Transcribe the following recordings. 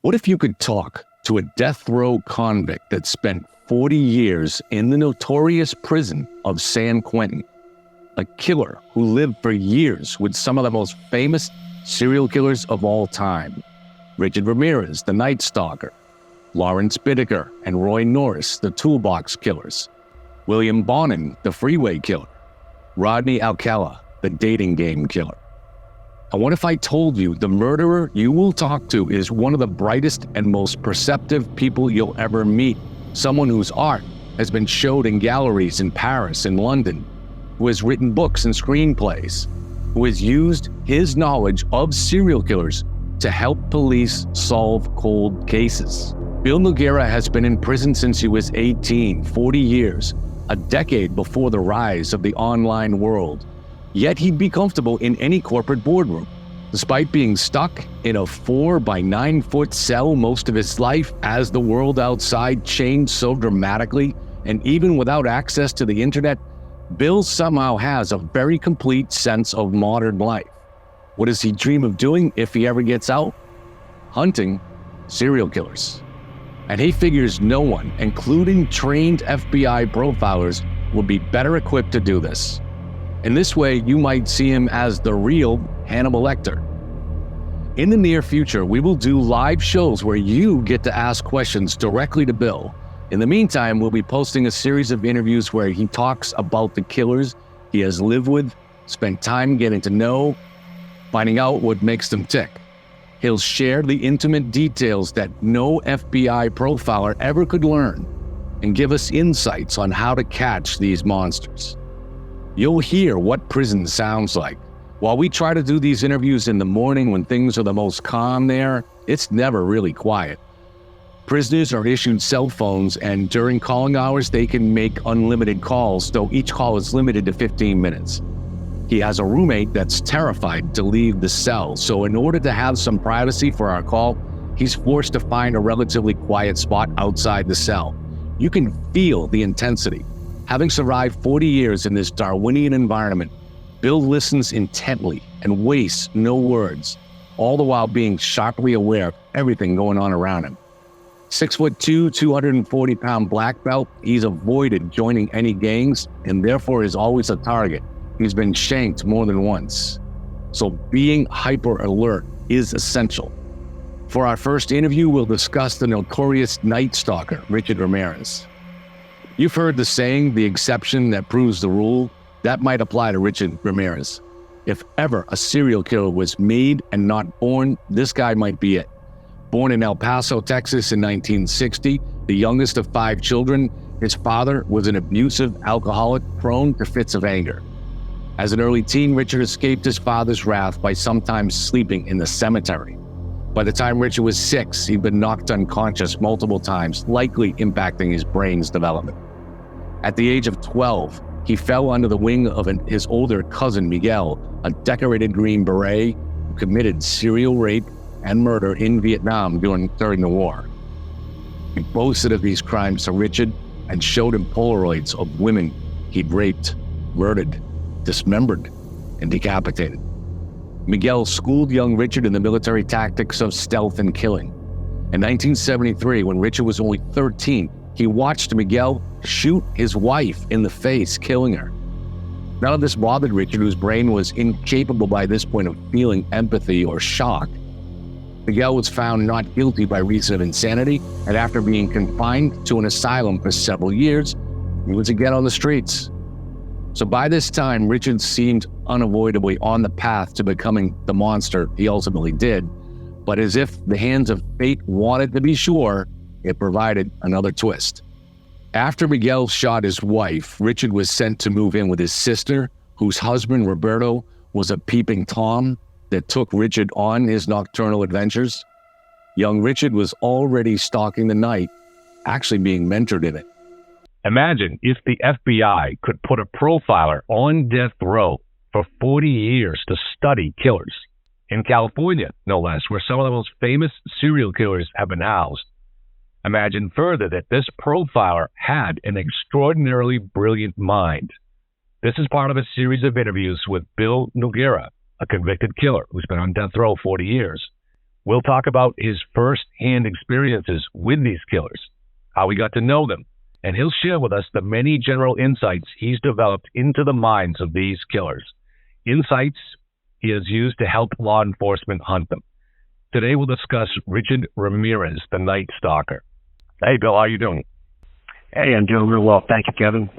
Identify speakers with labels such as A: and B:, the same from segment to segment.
A: What if you could talk to a death row convict that spent 40 years in the notorious prison of San Quentin? A killer who lived for years with some of the most famous serial killers of all time. Richard Ramirez, the Night Stalker. Lawrence Bittaker and Roy Norris, the Toolbox Killers. William Bonin, the Freeway Killer. Rodney Alcala, the Dating Game Killer. And what if I told you the murderer you will talk to is one of the brightest and most perceptive people you'll ever meet? Someone whose art has been showed in galleries in Paris and London, who has written books and screenplays, who has used his knowledge of serial killers to help police solve cold cases. Bill Noguera has been in prison since he was 18, 40 years, a decade before the rise of the online world. Yet he'd be comfortable in any corporate boardroom. Despite being stuck in a 4 by 9 foot cell most of his life as the world outside changed so dramatically, and even without access to the internet, Bill somehow has a very complete sense of modern life. What does he dream of doing if he ever gets out? Hunting serial killers. And he figures no one, including trained FBI profilers, will be better equipped to do this. In this way, you might see him as the real Hannibal Lecter. In the near future, we will do live shows where you get to ask questions directly to Bill. In the meantime, we'll be posting a series of interviews where he talks about the killers he has lived with, spent time getting to know, finding out what makes them tick. He'll share the intimate details that no FBI profiler ever could learn and give us insights on how to catch these monsters. You'll hear what prison sounds like. While we try to do these interviews in the morning when things are the most calm there, it's never really quiet. Prisoners are issued cell phones, and during calling hours, they can make unlimited calls, though each call is limited to 15 minutes. He has a roommate that's terrified to leave the cell, so in order to have some privacy for our call, he's forced to find a relatively quiet spot outside the cell. You can feel the intensity. Having survived 40 years in this Darwinian environment, Bill listens intently and wastes no words, all the while being sharply aware of everything going on around him. 6'2", 240-pound black belt, he's avoided joining any gangs and therefore is always a target. He's been shanked more than once. So being hyper alert is essential. For our first interview, we'll discuss the notorious Night Stalker, Richard Ramirez. You've heard the saying, the exception that proves the rule. That might apply to Richard Ramirez. If ever a serial killer was made and not born, this guy might be it. Born in El Paso, Texas in 1960, the youngest of 5 children, his father was an abusive alcoholic prone to fits of anger. As an early teen, Richard escaped his father's wrath by sometimes sleeping in the cemetery. By the time Richard was 6, he'd been knocked unconscious multiple times, likely impacting his brain's development. At the age of 12, he fell under the wing of his older cousin, Miguel, a decorated Green Beret who committed serial rape and murder in Vietnam during the war. He boasted of these crimes to Richard and showed him Polaroids of women he'd raped, murdered, dismembered, and decapitated. Miguel schooled young Richard in the military tactics of stealth and killing. In 1973, when Richard was only 13, he watched Miguel shoot his wife in the face, killing her. None of this bothered Richard, whose brain was incapable by this point of feeling empathy or shock. Miguel was found not guilty by reason of insanity, and after being confined to an asylum for several years, he was again on the streets. So by this time, Richard seemed unavoidably on the path to becoming the monster he ultimately did, but as if the hands of fate wanted to be sure, it provided another twist. After Miguel shot his wife, Richard was sent to move in with his sister, whose husband, Roberto, was a peeping Tom that took Richard on his nocturnal adventures. Young Richard was already stalking the night, actually being mentored in it.
B: Imagine if the FBI could put a profiler on death row for 40 years to study killers. In California, no less, where some of the most famous serial killers have been housed. Imagine further that this profiler had an extraordinarily brilliant mind. This is part of a series of interviews with Bill Noguera, a convicted killer who's been on death row 40 years. We'll talk about his first-hand experiences with these killers, how he got to know them, and he'll share with us the many general insights he's developed into the minds of these killers. Insights he has used to help law enforcement hunt them. Today we'll discuss Richard Ramirez, the Night Stalker. Hey, Bill, how are you doing?
C: Hey, I'm doing real well. Thank you, Kevin.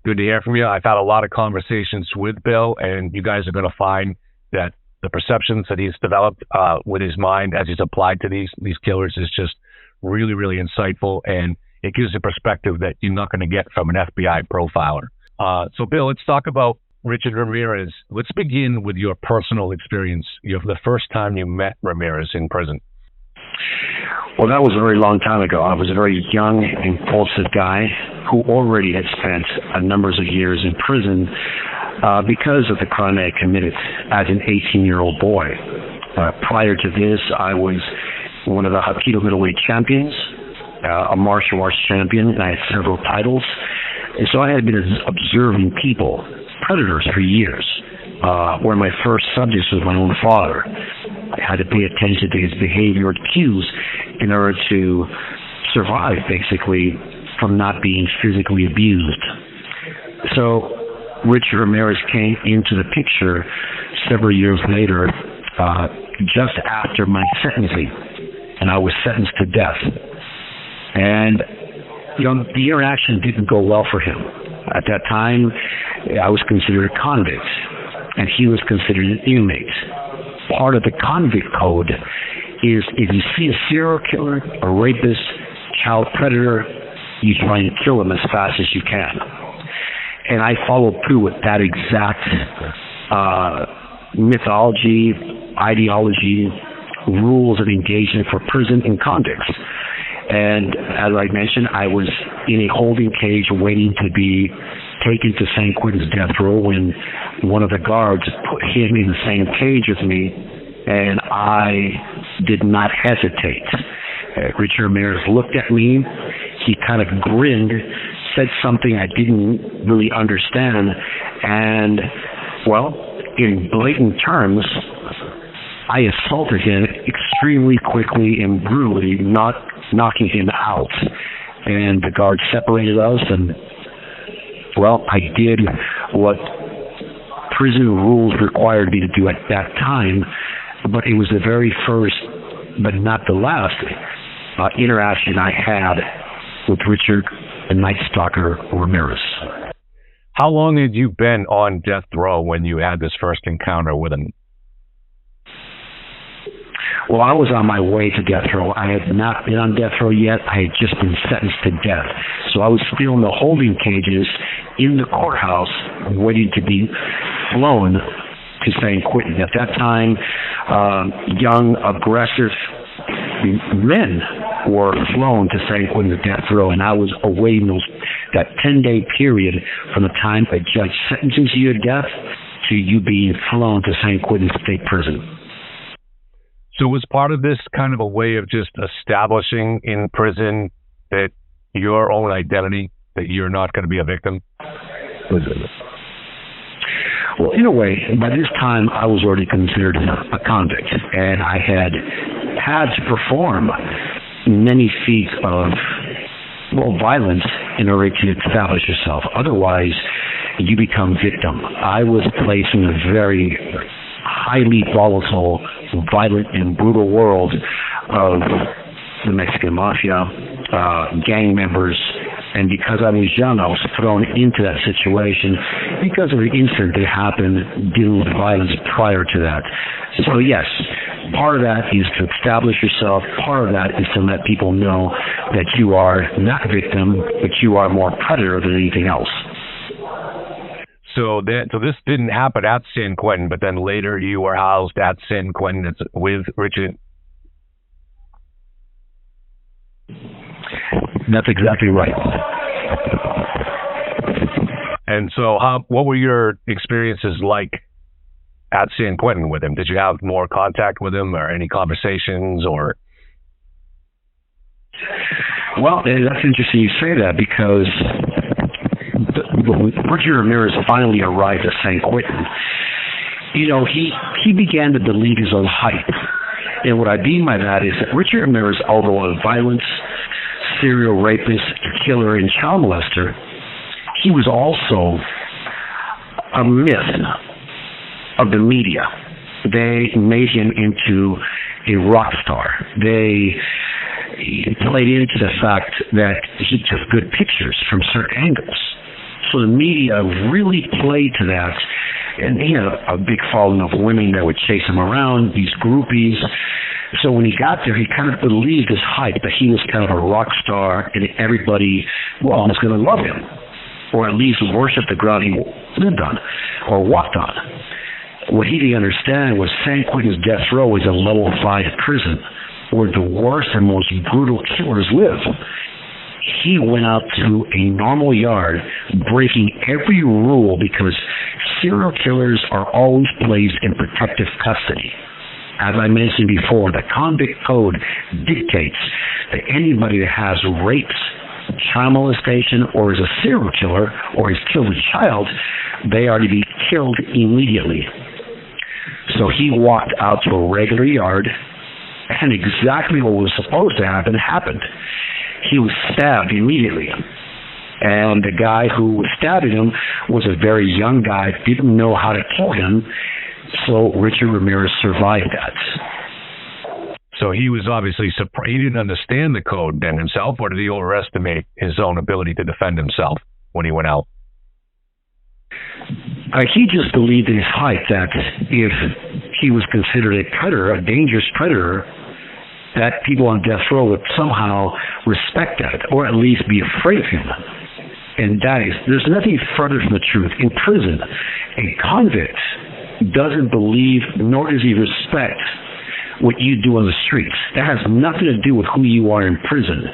B: Good to hear from you. I've had a lot of conversations with Bill, and you guys are going to find that the perceptions that he's developed with his mind as he's applied to these killers is just really, really insightful, and it gives a perspective that you're not going to get from an FBI profiler. So, Bill, let's talk about Richard Ramirez. Let's begin with your personal experience. The first time you met Ramirez in prison.
C: Well, that was a very long time ago. I was a very young, impulsive guy who already had spent a number of years in prison because of the crime I committed as an 18-year-old boy. Prior to this, I was one of the Hapkido middleweight champions, a martial arts champion, and I had several titles. And so I had been observing people, predators, for years. One of my first subjects was my own father. I had to pay attention to his behavior cues in order to survive, basically, from not being physically abused. So Richard Ramirez came into the picture several years later, just after my sentencing, and I was sentenced to death. And the interaction didn't go well for him. At that time, I was considered a convict, and he was considered an inmate. Part of the convict code is if you see a serial killer, a rapist, child predator, you try and kill him as fast as you can. And I followed through with that exact mythology, ideology, rules of engagement for prison and convicts. And as I mentioned, I was in a holding cage waiting to be taken to San Quentin's death row when one of the guards put him in the same cage with me, and I did not hesitate. Richard Ramirez looked at me, he kind of grinned, said something I didn't really understand, and, well, in blatant terms, I assaulted him extremely quickly and brutally, knocking him out. And the guards separated us, and, well, I did what prison rules required me to do at that time, but it was the very first, but not the last, interaction I had with Richard the Night Stalker Ramirez.
B: How long had you been on death row when you had this first encounter with him?
C: Well, I was on my way to death row. I had not been on death row yet. I had just been sentenced to death. So I was still in the holding cages in the courthouse waiting to be flown to San Quentin. At that time, young, aggressive men were flown to San Quentin's death row, and I was awaiting that 10-day period from the time a judge sentences you to death to you being flown to San Quentin State Prison.
B: So was part of this kind of a way of just establishing in prison that your own identity, that you're not going to be a victim?
C: Well, in a way, by this time, I was already considered a convict, and I had to perform many feats of, violence in order to establish yourself. Otherwise, you become victim. I was placed in a very highly volatile, violent, and brutal world of the Mexican mafia, gang members, and because I was young, I was thrown into that situation because of the incident that happened dealing with violence prior to that. So yes, part of that is to establish yourself. Part of that is to let people know that you are not a victim, but you are more predator than anything else.
B: So this didn't happen at San Quentin, but then later you were housed at San Quentin with Richard.
C: That's exactly right.
B: And so what were your experiences like at San Quentin with him? Did you have more contact with him or any conversations or?
C: Well, that's interesting you say that because when Richard Ramirez finally arrived at San Quentin, he began to believe his own hype. And what I mean by that is that Richard Ramirez, although a violent serial rapist, killer, and child molester, he was also a myth of the media. They made him into a rock star. They played into the fact that he took good pictures from certain angles. So the media really played to that, and he had a big following of women that would chase him around, these groupies. So when he got there, he kind of believed this hype that he was kind of a rock star and everybody, well, was going to love him, or at least worship the ground he lived on or walked on. What he didn't understand was San Quentin's death row is a level 5 prison where the worst and most brutal killers live. He went out to a normal yard, breaking every rule because serial killers are always placed in protective custody. As I mentioned before, the convict code dictates that anybody that has rapes, child molestation, or is a serial killer, or has killed a child, they are to be killed immediately. So he walked out to a regular yard, and exactly what was supposed to happen happened. He was stabbed immediately. And the guy who was stabbing him was a very young guy, didn't know how to kill him, so Richard Ramirez survived that.
B: So he was obviously surprised. He didn't understand the code then himself, or did he overestimate his own ability to defend himself when he went out?
C: He just believed in his hype that if he was considered a predator, a dangerous predator, that people on death row would somehow respect that, or at least be afraid of him. And there's nothing further from the truth. In prison, a convict doesn't believe, nor does he respect what you do on the streets. That has nothing to do with who you are in prison.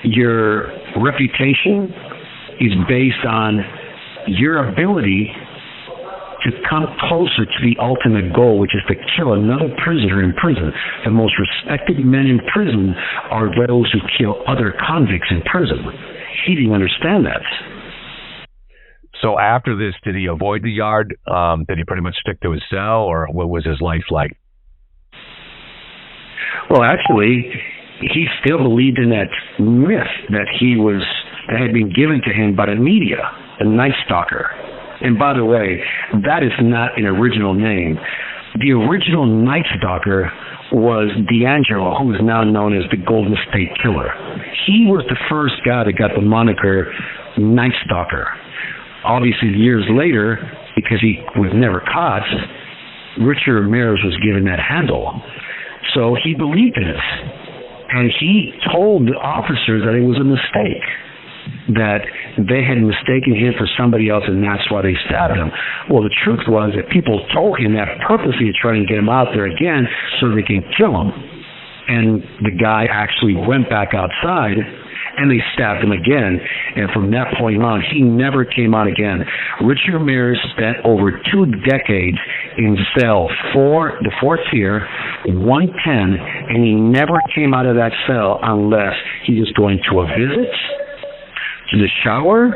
C: Your reputation is based on your ability to come closer to the ultimate goal, which is to kill another prisoner in prison. The most respected men in prison are those who kill other convicts in prison. He didn't understand that.
B: So after this, did he avoid the yard? Did he pretty much stick to his cell, or what was his life like?
C: Well, actually, he still believed in that myth that had been given to him by the media, the Night Stalker. And by the way, that is not an original name. The original Night Stalker was D'Angelo, who is now known as the Golden State Killer. He was the first guy that got the moniker Night Stalker. Obviously, years later, because he was never caught, Richard Ramirez was given that handle. So he believed in it. And he told the officers that it was a mistake, that they had mistaken him for somebody else, and that's why they stabbed him. Well, the truth was that people told him that purposely to try and get him out there again so they can kill him. And the guy actually went back outside, and they stabbed him again. And from that point on, he never came out again. Richard Ramirez spent over 2 decades in cell 4, the 4th tier, 110, and he never came out of that cell unless he was going to a visit, to the shower,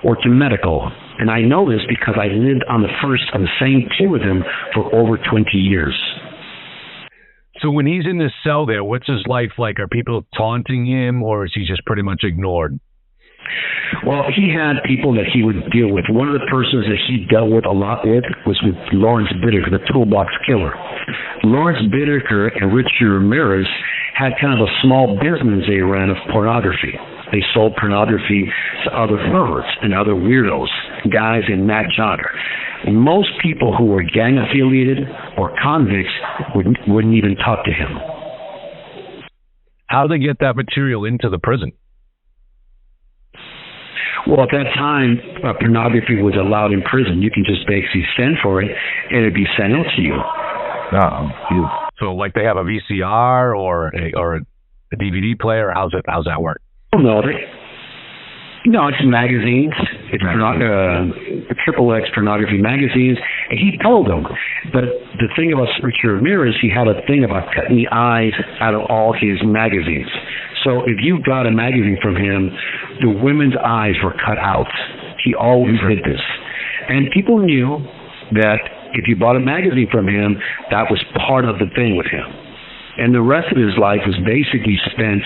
C: or to medical. And I know this because I lived on the same tier with him for over 20 years.
B: So when he's in this cell there, what's his life like? Are people taunting him, or is he just pretty much ignored?
C: Well, he had people that he would deal with. One of the persons that he dealt with a lot was with Lawrence Bittaker, the toolbox killer. Lawrence Bittaker and Richard Ramirez had kind of a small business they ran of pornography. They sold pornography to other perverts and other weirdos, guys in that genre. Most people who were gang affiliated or convicts wouldn't even talk to him.
B: How did they get that material into the prison?
C: Well, at that time, pornography was allowed in prison. You can just basically send for it, and it'd be sent out to you.
B: So, like, they have a VCR or a DVD player. How's that work?
C: No, it's magazines. It's XXX pornography magazines. And he told them. But the thing about Richard Ramirez, he had a thing about cutting the eyes out of all his magazines. So if you got a magazine from him, the women's eyes were cut out. He always did this. And people knew that if you bought a magazine from him, that was part of the thing with him. And the rest of his life was basically spent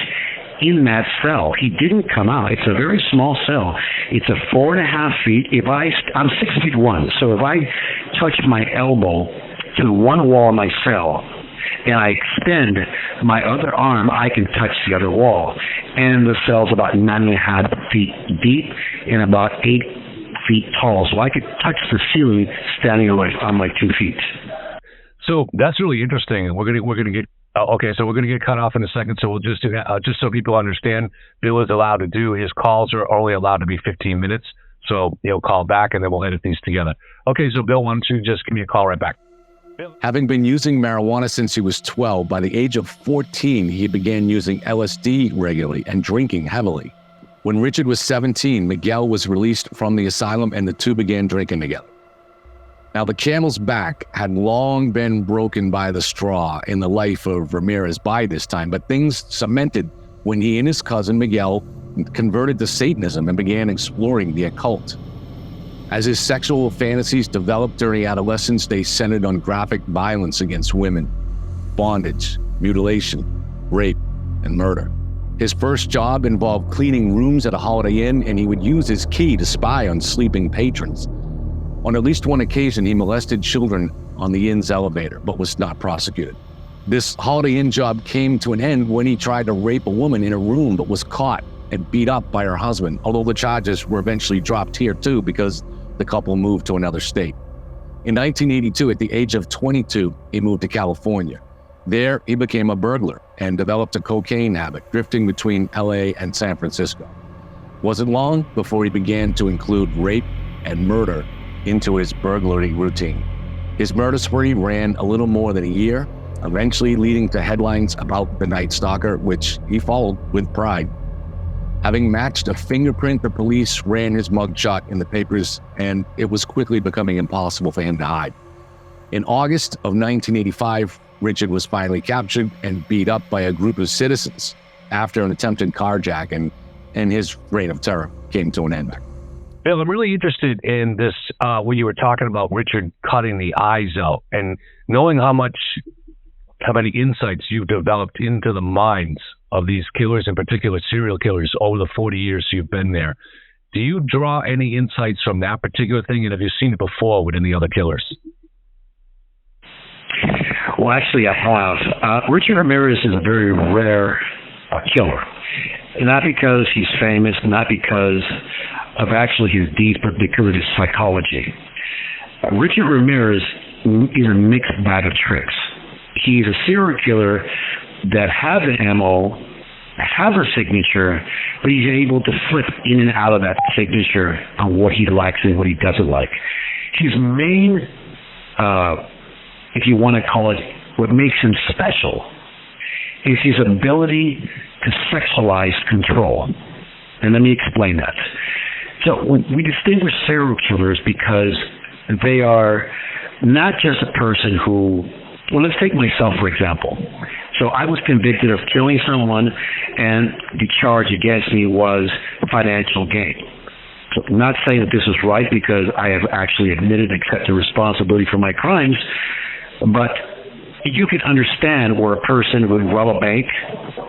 C: in that cell. He didn't come out. It's a very small cell. It's a 4.5 feet. I'm 6'1", so if I touch my elbow to one wall of my cell and I extend my other arm, I can touch the other wall. And the cell's about 9.5 feet deep and about 8 feet tall, so I could touch the ceiling standing on my 2 feet.
B: So that's really interesting. We're gonna get okay. So we're gonna get cut off in a second. So we'll just do that, just so people understand. Bill is allowed to do his calls are only allowed to be 15 minutes. So he'll call back and then we'll edit these together. Okay. So Bill, why don't you just give me a call right back?
A: Having been using marijuana since he was 12, by the age of 14, he began using LSD regularly and drinking heavily. When Richard was 17, Miguel was released from the asylum and the two began drinking together. Now, the camel's back had long been broken by the straw in the life of Ramirez by this time, but things cemented when he and his cousin Miguel converted to Satanism and began exploring the occult. As his sexual fantasies developed during adolescence, they centered on graphic violence against women, bondage, mutilation, rape, and murder. His first job involved cleaning rooms at a Holiday Inn, and he would use his key to spy on sleeping patrons. On at least one occasion, he molested children on the inn's elevator, but was not prosecuted. This Holiday Inn job came to an end when he tried to rape a woman in a room, but was caught and beat up by her husband, although the charges were eventually dropped here too because the couple moved to another state. In 1982, at the age of 22, he moved to California. There, he became a burglar and developed a cocaine habit, drifting between LA and San Francisco. Wasn't long before he began to include rape and murder into his burglary routine. His murder spree ran a little more than a year, eventually leading to headlines about the Night Stalker, which he followed with pride. Having matched a fingerprint, the police ran his mugshot in the papers, and it was quickly becoming impossible for him to hide. In August of 1985, Richard was finally captured and beat up by a group of citizens after an attempted carjacking, and his reign of terror came to an end.
B: Bill, I'm really interested in this, when you were talking about Richard cutting the eyes out and knowing how many insights you've developed into the minds of these killers, in particular serial killers, over the 40 years you've been there. Do you draw any insights from that particular thing, and have you seen it before with any other killers?
C: Well, actually, I have. Richard Ramirez is a very rare killer. Not because he's famous, not because of actually his deeds, but because of his psychology. Richard Ramirez is a mixed bag of tricks. He's a serial killer that has an MO, has a signature, but he's able to flip in and out of that signature on what he likes and what he doesn't like. His main, if you want to call it, what makes him special is his ability to sexualize control. And let me explain that. So when we distinguish serial killers because they are not just a person who, well, let's take myself, for example. So I was convicted of killing someone, and the charge against me was financial gain. So I'm not saying that this is right because I have actually admitted and accepted responsibility for my crimes, but you can understand where a person would rob a bank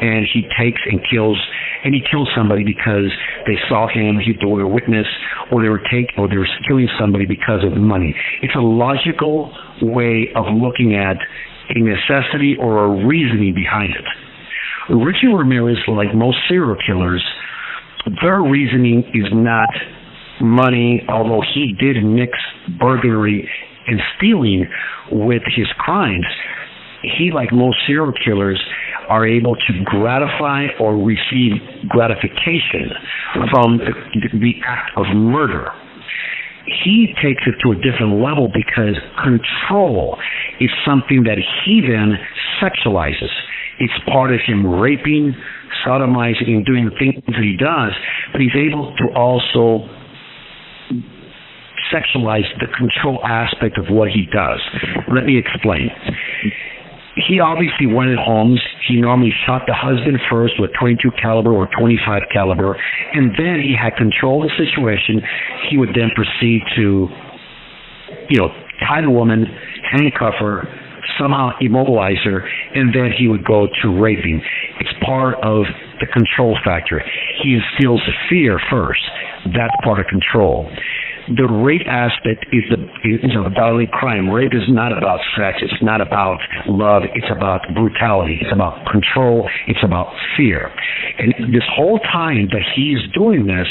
C: and he takes and kills, and he kills somebody because they saw him, they were a witness, or they were killing somebody because of money. It's a logical way of looking at a necessity or a reasoning behind it. Richard Ramirez, like most serial killers, their reasoning is not money, although he did mix burglary and stealing with his crimes. He, like most serial killers, are able to gratify or receive gratification from the act of murder. He takes it to a different level because control is something that he then sexualizes. It's part of him raping, sodomizing, and doing the things that he does, but he's able to also sexualize the control aspect of what he does. Let me explain. He obviously went at homes. He normally shot the husband first with 22 caliber or 25 caliber, and then he had control of the situation. He would then proceed to, tie the woman, handcuff her, somehow immobilize her, and then he would go to raping. It's part of the control factor. He instills fear first. That's part of control. The rape aspect is a violent crime. Rape is not about sex. It's not about love. It's about brutality. It's about control. It's about fear. And this whole time that he's doing this,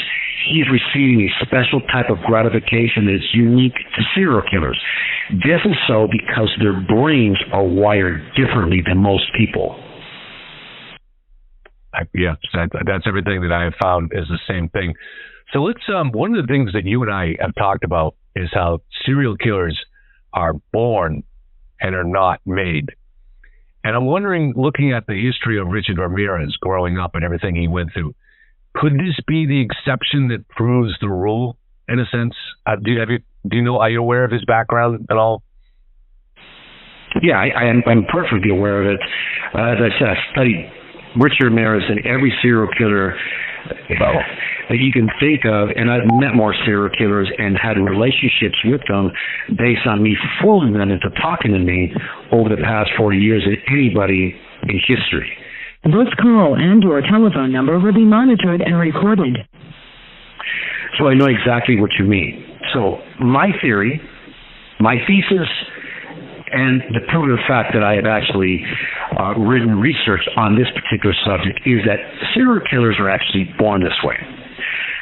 C: he's receiving a special type of gratification that's unique to serial killers. This is so because their brains are wired differently than most people.
B: Yes, that's everything that I have found is the same thing. So let's, one of the things that you and I have talked about is how serial killers are born and are not made. And I'm wondering, looking at the history of Richard Ramirez growing up and everything he went through, could this be the exception that proves the rule, in a sense? Do you know, are you aware of his background at all?
C: Yeah, I'm perfectly aware of it. As I said, I studied Richard Ramirez and every serial killer that you can think of, and I've met more serial killers and had relationships with them based on me fooling them into talking to me over the past 40 years than anybody in history.
D: This call and/or telephone number will be monitored and recorded.
C: So I know exactly what you mean. So my theory, my thesis, and the proven fact that I have actually written research on this particular subject is that serial killers are actually born this way.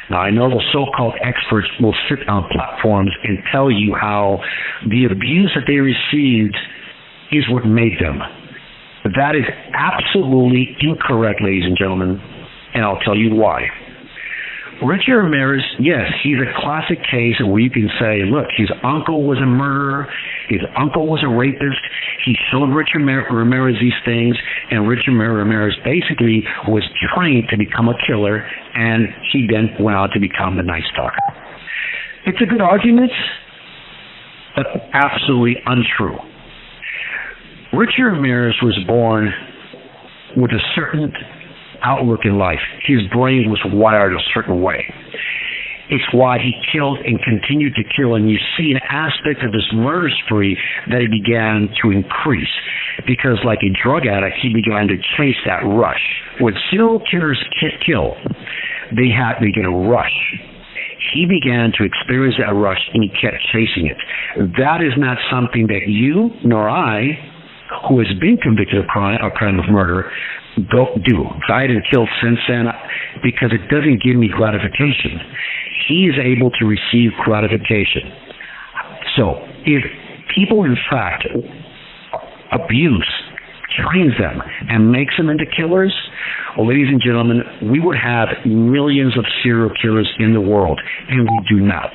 C: Now, I know the so-called experts will sit on platforms and tell you how the abuse that they received is what made them. But that is absolutely incorrect, ladies and gentlemen, and I'll tell you why. Richard Ramirez, yes, he's a classic case where you can say, look, his uncle was a murderer, his uncle was a rapist, he showed Richard Ramirez these things, and Richard Ramirez basically was trained to become a killer, and he then went out to become the Night Stalker. It's a good argument, but absolutely untrue. Richard Ramirez was born with a certain outlook in life. His brain was wired a certain way. It's why he killed and continued to kill, and you see an aspect of his murder spree that he began to increase. Because like a drug addict, he began to chase that rush. When serial killers kill, they get a rush. He began to experience that rush, and he kept chasing it. That is not something that you nor I, who has been convicted of crime of murder, don't do. I didn't kill since then because it doesn't give me gratification. He is able to receive gratification. So if people in fact abuse, trains them, and makes them into killers, well, ladies and gentlemen, we would have millions of serial killers in the world, and we do not.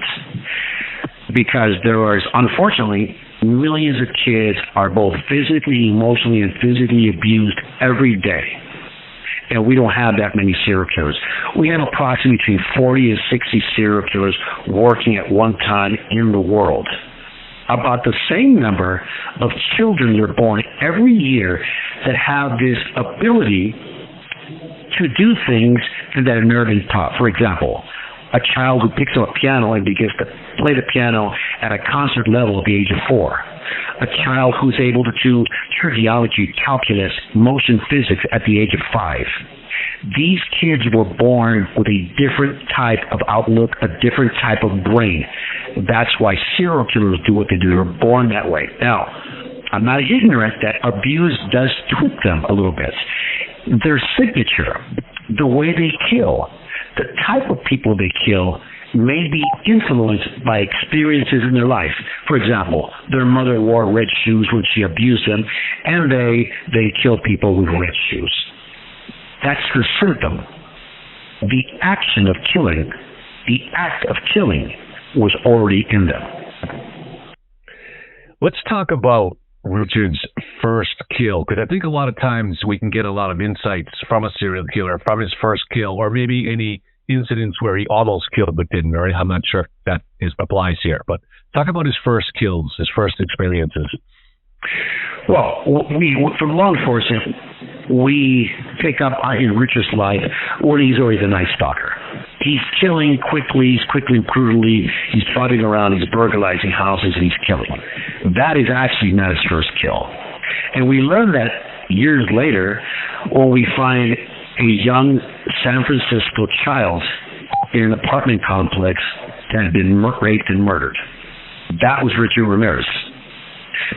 C: Because there are, unfortunately, millions of kids are both physically, emotionally, and physically abused every day. And we don't have that many serial killers. We have approximately between 40 and 60 serial killers working at one time in the world. About the same number of children that are born every year that have this ability to do things that are never been taught. For example, a child who picks up a piano and begins to play the piano at a concert level at the age of 4. A child who's able to do triviality, calculus, motion physics at the age of 5. These kids were born with a different type of outlook, a different type of brain. That's why serial killers do what they do. They're born that way. Now, I'm not ignorant that abuse does tweak them a little bit. Their signature, the way they kill, the type of people they kill may be influenced by experiences in their life. For example, their mother wore red shoes when she abused them, and they kill people with red shoes. That's the symptom. The action of killing, the act of killing, was already in them.
B: Let's talk about Richard's first kill, because I think a lot of times we can get a lot of insights from a serial killer, from his first kill, or maybe any incidents where he almost killed but didn't. Right? I'm not sure if that applies here, but talk about his first kills, his first experiences.
C: Well, from law enforcement, we pick up in Richard's life when he's already the Night Stalker. He's killing quickly, he's quickly and brutally, he's trotting around, he's burglarizing houses, and he's killing. That is actually not his first kill. And we learn that years later when we find a young San Francisco child in an apartment complex that had been raped and murdered. That was Richard Ramirez.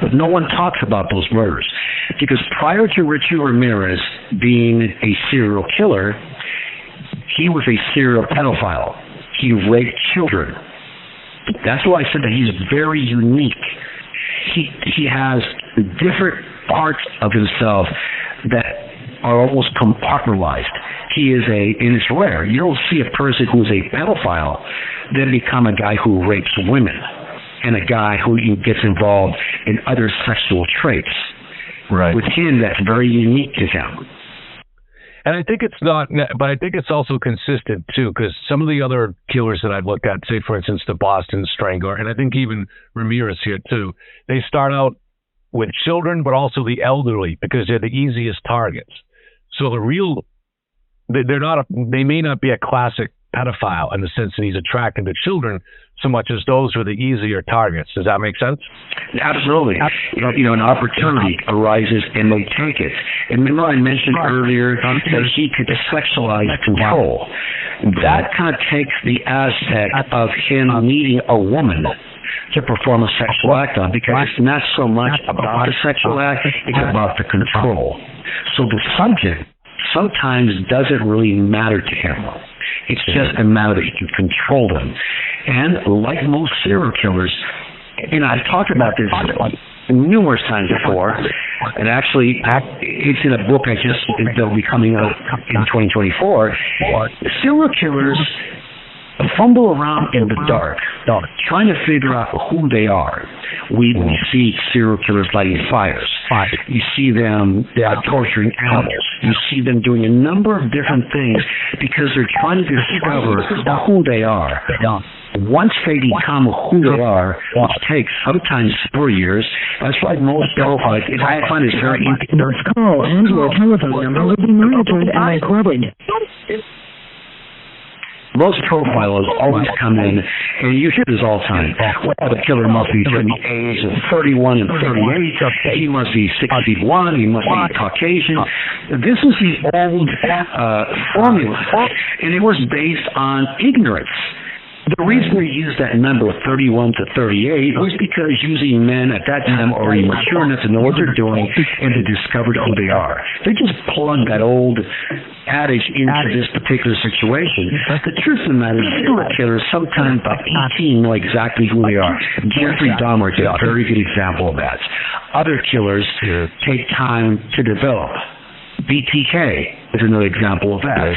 C: But no one talks about those murders, because prior to Richard Ramirez being a serial killer, he was a serial pedophile. He raped children. That's why I said that he's very unique. He has different parts of himself that are almost compartmentalized. He is and it's rare. You don't see a person who's a pedophile then become a guy who rapes women and a guy who gets involved in other sexual traits.
B: Right.
C: With him, that's very unique to him.
B: And I think it's not, but I think it's also consistent too, because some of the other killers that I've looked at, say for instance the Boston Strangler, and I think even Ramirez here too, they start out with children, but also the elderly, because they're the easiest targets. So they may not be a classic pedophile in the sense that he's attracted to children so much as those are the easier targets. Does that make sense?
C: Absolutely. An opportunity arises and they take it. And remember I mentioned earlier that he could sexualize control. That kind of takes the aspect of him needing a woman to perform a sexual act on, because it's not so much about the sexual act, it's about the control. So the subject sometimes doesn't really matter to him. It's just a matter that he can control them. And like most serial killers, I've talked about this numerous times before, and actually it's in a book that'll be coming out in 2024. Serial killers fumble around in the dark, trying to figure out who they are. We see serial killers lighting fires. You see them torturing animals. You see them doing a number of different things because they're trying to discover who they are. Once they become who they are, which takes sometimes 4 years, that's why most pedophiles, I find it very interesting.
D: Call and your telephone number will be monitored and recorded.
C: Most profilers always come in, and you hear this all the time. Well, the killer must be between the age of 31 and 38. He must be 6'1". He must be Caucasian. This is the old formula, and it was based on ignorance. The reason we used that number of 31 to 38 was because usually men at that time are already mature enough to know what they're doing and to discover who they are. They just plugged that old adage into this particular situation. The truth of the matter is, serial killers sometimes by 18 know exactly who they are. Jeffrey Dahmer is a very good example of that. Other killers take time to develop. BTK is another example of that.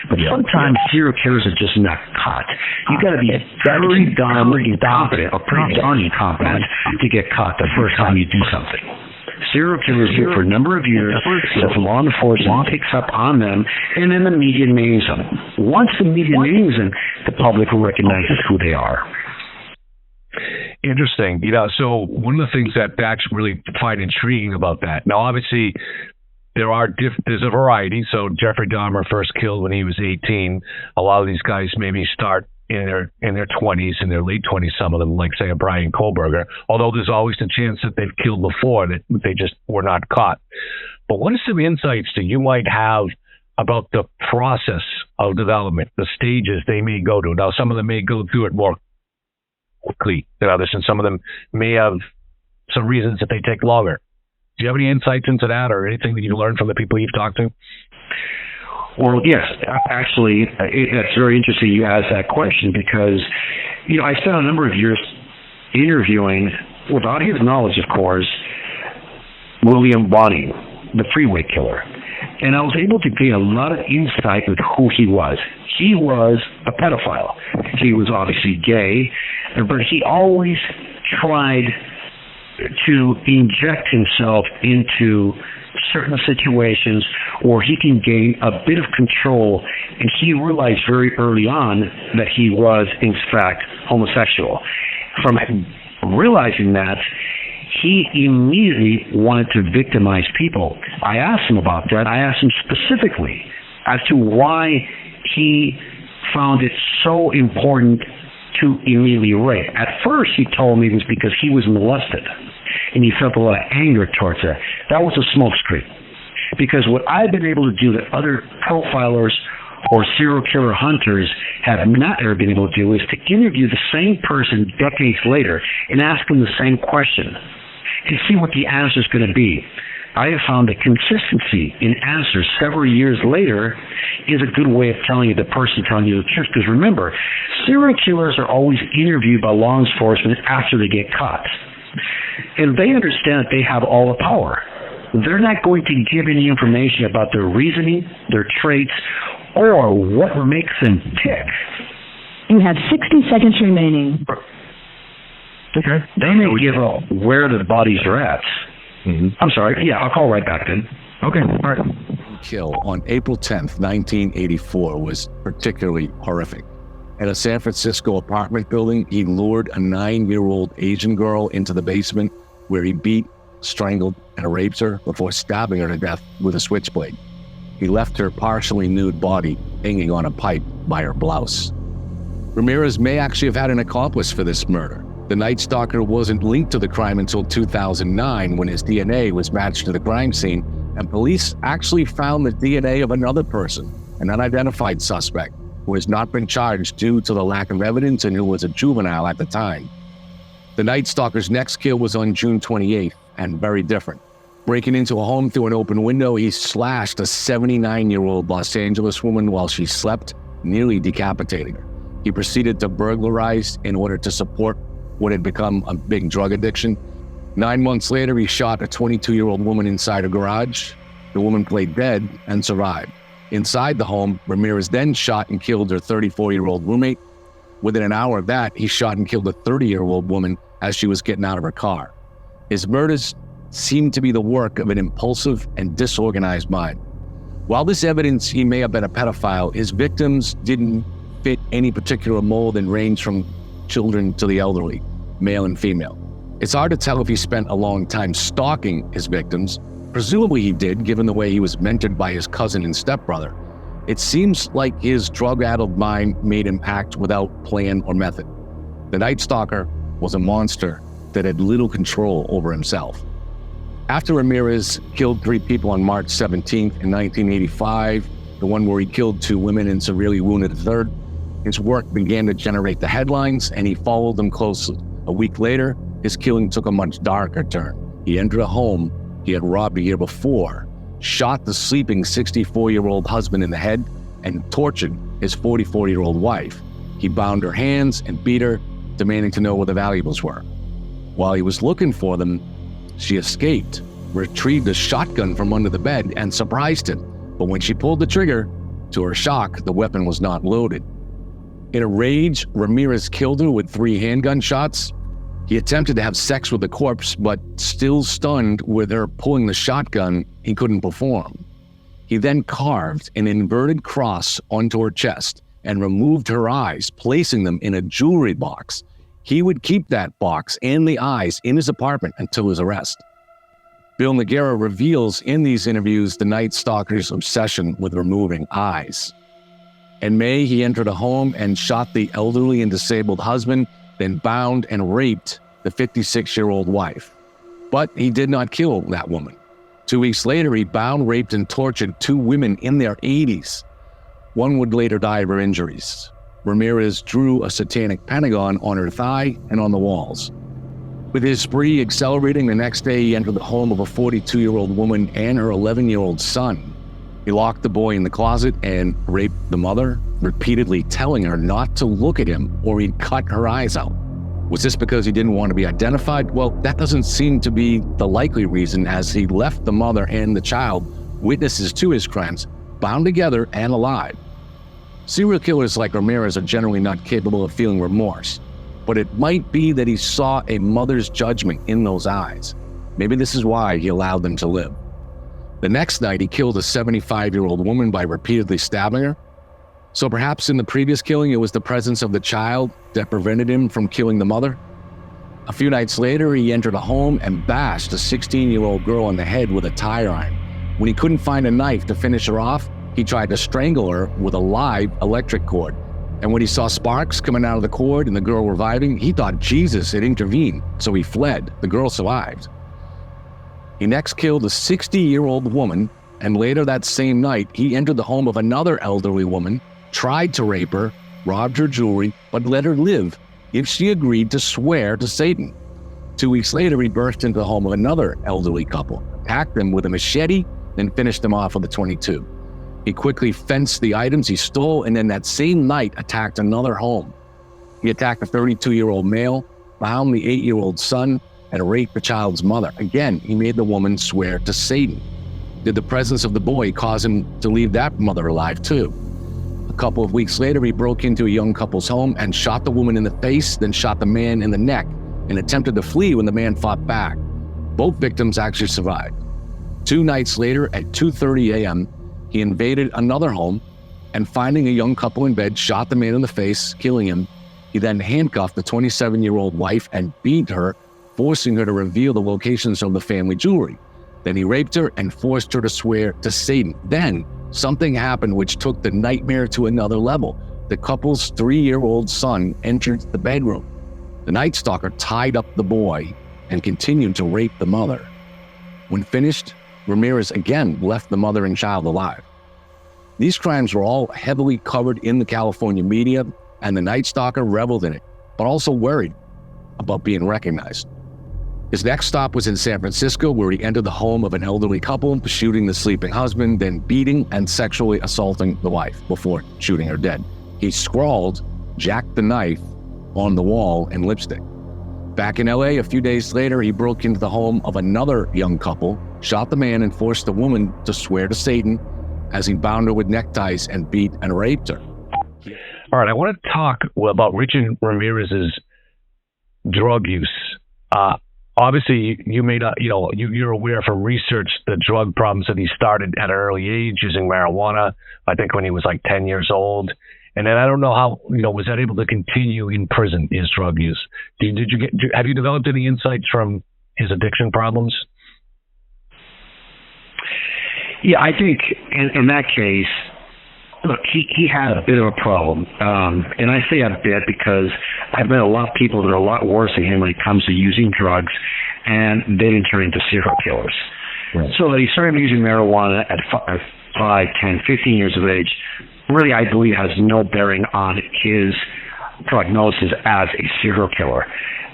C: But sometimes serial killers are just not caught. You got to be very darn incompetent, or pretty darn incompetent, to get caught the first time you do something. Serial killers here for a number of years, so law enforcement picks up on them, and then the media names them. Once the media names them, the public recognizes who they are.
B: Interesting. So one of the things that I actually really find intriguing about that, now obviously there's a variety. So Jeffrey Dahmer first killed when he was 18. A lot of these guys maybe start in their 20s, in their late 20s, some of them, like say a Brian Kohlberger, although there's always the chance that they've killed before, that they just were not caught. But what are some insights that you might have about the process of development, the stages they may go to? Now, some of them may go through it more quickly than others, and some of them may have some reasons that they take longer. Do you have any insights into that, or anything that you learned from the people you've talked to?
C: Well, yes. Actually, it's very interesting you asked that question because, I spent a number of years interviewing, without his knowledge, of course, William Bonney, the freeway killer. And I was able to gain a lot of insight with who he was. He was a pedophile. He was obviously gay, but he always tried to inject himself into certain situations where he can gain a bit of control, and he realized very early on that he was in fact homosexual. From realizing that, he immediately wanted to victimize people. I asked him about that. I asked him specifically as to why he found it so important to immediately rape. At first, he told me it was because he was molested. and you felt a lot of anger towards her. That was a smokescreen. Because what I've been able to do that other profilers or serial killer hunters have not ever been able to do is to interview the same person decades later and ask them the same question and see what the answer is going to be. I have found that consistency in answers several years later is a good way of telling you the person telling you the truth. Because remember, serial killers are always interviewed by law enforcement after they get caught. And they understand that they have all the power. They're not going to give any information about their reasoning, their traits, or what makes them tick.
D: You have 60 seconds remaining.
C: Okay. They may give up where the bodies are at. Mm-hmm. I'm sorry. Yeah, I'll call right back then. Okay. All right.
A: Kill on April 10th, 1984 was particularly horrific. At a San Francisco apartment building, he lured a 9-year-old Asian girl into the basement where he beat, strangled, and raped her before stabbing her to death with a switchblade. He left her partially nude body hanging on a pipe by her blouse. Ramirez may actually have had an accomplice for this murder. The Night Stalker wasn't linked to the crime until 2009 when his DNA was matched to the crime scene, and police actually found the DNA of another person, an unidentified suspect, who has not been charged due to the lack of evidence and who was a juvenile at the time. The Night Stalker's next kill was on June 28th, and very different. Breaking into a home through an open window, he slashed a 79-year-old Los Angeles woman while she slept, nearly decapitating her. He proceeded to burglarize in order to support what had become a big drug addiction. 9 months later, he shot a 22-year-old woman inside a garage. The woman played dead and survived. Inside the home, Ramirez then shot and killed her 34-year-old roommate. Within an hour of that, he shot and killed a 30-year-old woman as she was getting out of her car. His murders seemed to be the work of an impulsive and disorganized mind. While this evidence he may have been a pedophile, his victims didn't fit any particular mold and ranged from children to the elderly, male and female. It's hard to tell if he spent a long time stalking his victims. Presumably he did, given the way he was mentored by his cousin and stepbrother. It seems like his drug-addled mind made him act without plan or method. The Night Stalker was a monster that had little control over himself. After Ramirez killed 3 people on March 17th in 1985, the one where he killed 2 women and severely wounded a third, his work began to generate the headlines, and he followed them closely. A week later, his killing took a much darker turn. He entered a home he had robbed a year before, shot the sleeping 64-year-old husband in the head, and tortured his 44-year-old wife. He bound her hands and beat her, demanding to know where the valuables were. While he was looking for them, she escaped, retrieved a shotgun from under the bed, and surprised him. But when she pulled the trigger, to her shock, the weapon was not loaded. In a rage, Ramirez killed her with 3 handgun shots. He attempted to have sex with the corpse, but still stunned with her pulling the shotgun, he couldn't perform. He then carved an inverted cross onto her chest and removed her eyes, placing them in a jewelry box. He would keep that box and the eyes in his apartment until his arrest. Bill Noguera reveals in these interviews the Night Stalker's obsession with removing eyes. In May, he entered a home and shot the elderly and disabled husband, then bound and raped the 56-year-old wife. But he did not kill that woman. 2 weeks later, he bound, raped, and tortured 2 women in their 80s. One would later die of her injuries. Ramirez drew a satanic pentagon on her thigh and on the walls. With his spree accelerating, the next day he entered the home of a 42-year-old woman and her 11-year-old son. He locked the boy in the closet and raped the mother, repeatedly telling her not to look at him or he'd cut her eyes out. Was this because he didn't want to be identified? Well, that doesn't seem to be the likely reason, as he left the mother and the child, witnesses to his crimes, bound together and alive. Serial killers like Ramirez are generally not capable of feeling remorse, but it might be that he saw a mother's judgment in those eyes. Maybe this is why he allowed them to live. The next night, he killed a 75-year-old woman by repeatedly stabbing her. So perhaps in the previous killing, it was the presence of the child that prevented him from killing the mother. A few nights later, he entered a home and bashed a 16-year-old girl on the head with a tire iron. When he couldn't find a knife to finish her off, he tried to strangle her with a live electric cord. And when he saw sparks coming out of the cord and the girl reviving, he thought Jesus had intervened, so he fled. The girl survived. He next killed a 60-year-old woman, and later that same night, he entered the home of another elderly woman, tried to rape her, robbed her jewelry, but let her live if she agreed to swear to Satan. 2 weeks later, he burst into the home of another elderly couple, attacked them with a machete, then finished them off with a .22. He quickly fenced the items he stole, and then that same night attacked another home. He attacked a 32-year-old male, bound the 8-year-old son, and raped the child's mother. Again, he made the woman swear to Satan. Did the presence of the boy cause him to leave that mother alive too? A couple of weeks later, he broke into a young couple's home and shot the woman in the face, then shot the man in the neck, and attempted to flee when the man fought back. Both victims actually survived. 2 nights later, at 2:30 a.m., he invaded another home and, finding a young couple in bed, shot the man in the face, killing him. He then handcuffed the 27-year-old wife and beat her, forcing her to reveal the locations of the family jewelry. Then he raped her and forced her to swear to Satan. Then something happened which took the nightmare to another level. The couple's 3-year-old son entered the bedroom. The Night Stalker tied up the boy and continued to rape the mother. When finished, Ramirez again left the mother and child alive. These crimes were all heavily covered in the California media, and the Night Stalker reveled in it, but also worried about being recognized. His next stop was in San Francisco, where he entered the home of an elderly couple, shooting the sleeping husband, then beating and sexually assaulting the wife before shooting her dead. He scrawled "Jack the Knife" on the wall in lipstick. Back in LA, a few days later, he broke into the home of another young couple, shot the man, and forced the woman to swear to Satan as he bound her with neckties and beat and raped her.
B: All right, I want to talk about Richard Ramirez's drug use. Obviously, you made you're aware from research the drug problems that he started at an early age using marijuana. I think when he was like 10 years old. And then I don't know how, was that able to continue in prison, his drug use? Have you developed any insights from his addiction problems?
C: Yeah, I think in that case, look, he had a bit of a problem. And I say a bit because I've met a lot of people that are a lot worse than him when it comes to using drugs, and they didn't turn into serial killers. Right. So that he started using marijuana at 5, 10, 15 years of age, really, I believe, has no bearing on his prognosis as a serial killer.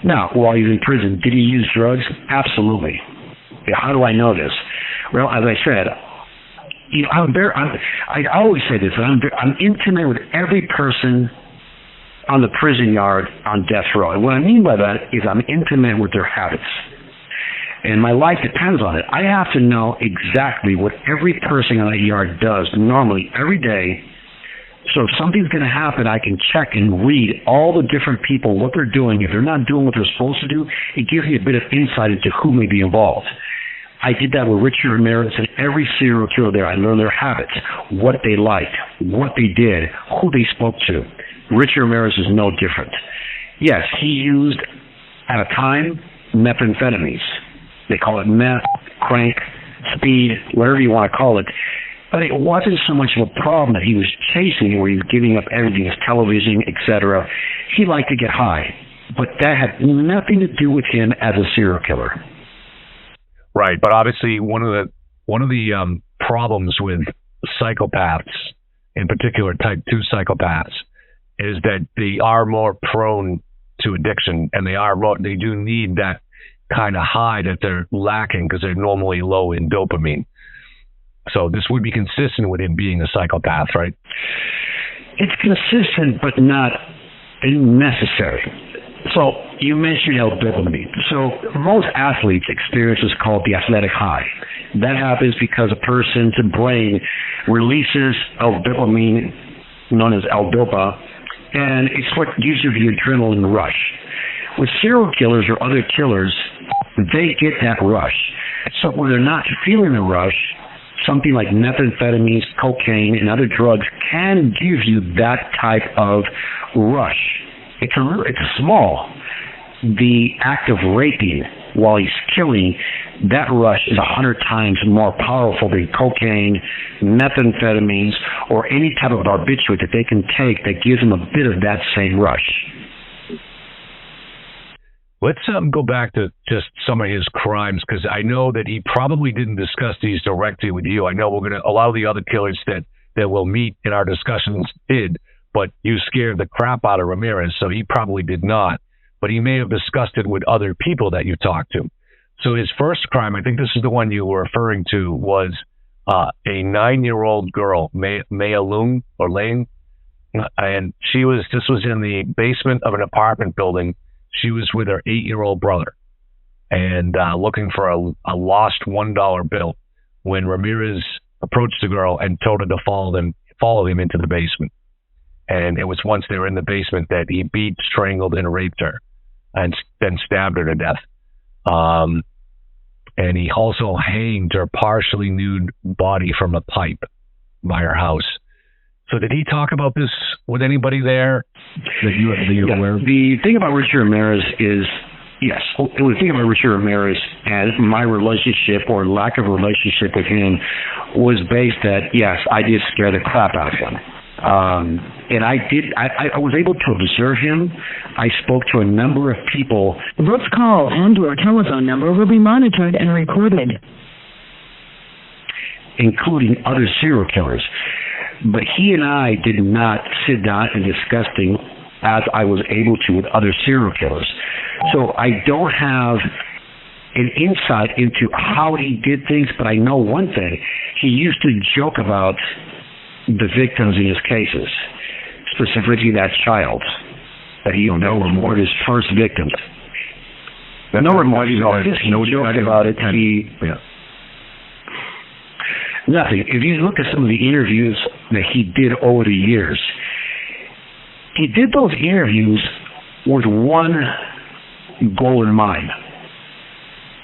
C: Now, while he was in prison, did he use drugs? Absolutely. How do I know this? Well, as I said, I always say this, I'm intimate with every person on the prison yard on death row. And what I mean by that is I'm intimate with their habits. And my life depends on it. I have to know exactly what every person on that yard does normally every day. So if something's going to happen, I can check and read all the different people, what they're doing. If they're not doing what they're supposed to do, it gives me a bit of insight into who may be involved. I did that with Richard Ramirez and every serial killer there. I learned their habits, what they liked, what they did, who they spoke to. Richard Ramirez is no different. Yes, he used, at a time, methamphetamines. They call it meth, crank, speed, whatever you want to call it. But it wasn't so much of a problem that he was chasing, where he was giving up everything, his television, etc. He liked to get high. But that had nothing to do with him as a serial killer.
B: Right, but obviously one of the problems with psychopaths, in particular type 2 psychopaths, is that they are more prone to addiction, and they do need that kind of high that they're lacking because they're normally low in dopamine. So this would be consistent with him being a psychopath, right?
C: It's consistent, but not necessary. So you mentioned L-dopamine. So most athletes experience what's called the athletic high. That happens because a person's brain releases L-dopamine, known as L-dopa, and it's what gives you the adrenaline rush. With serial killers or other killers, they get that rush. So when they're not feeling the rush, something like methamphetamines, cocaine, and other drugs can give you that type of rush. It's small. The act of raping while he's killing, that rush is 100 times more powerful than cocaine, methamphetamines, or any type of barbiturate that they can take that gives them a bit of that same rush.
B: Let's go back to just some of his crimes, because I know that he probably didn't discuss these directly with you. I know we're going to allow the other killers that we'll meet in our discussions did, but you scared the crap out of Ramirez, so he probably did not. But he may have discussed it with other people that you talked to. So his first crime, I think this is the one you were referring to, was a 9-year-old girl, Maya Lung, and this was in the basement of an apartment building. She was with her 8-year-old brother and looking for a lost $1 bill when Ramirez approached the girl and told her to follow him into the basement. And it was once they were in the basement that he beat, strangled, and raped her and then stabbed her to death. And he also hanged her partially nude body from a pipe by her house. So did he talk about this with anybody there that you're aware of?
C: The thing about Richard Ramirez is, yes, the thing about Richard Ramirez and my relationship or lack of relationship with him was based that, yes, I did scare the crap out of him. And I was able to observe him. I spoke to a number of people.
D: This call and/or telephone number will be monitored and recorded,
C: including other serial killers. But he and I did not sit down and discuss things as I was able to with other serial killers. So I don't have an insight into how he did things, but I know one thing. He used to joke about the victims in his cases, specifically that child that he no remorse his first victim. No remorse. No joke about it. Nothing. If you look at some of the interviews that he did over the years, he did those interviews with one goal in mind: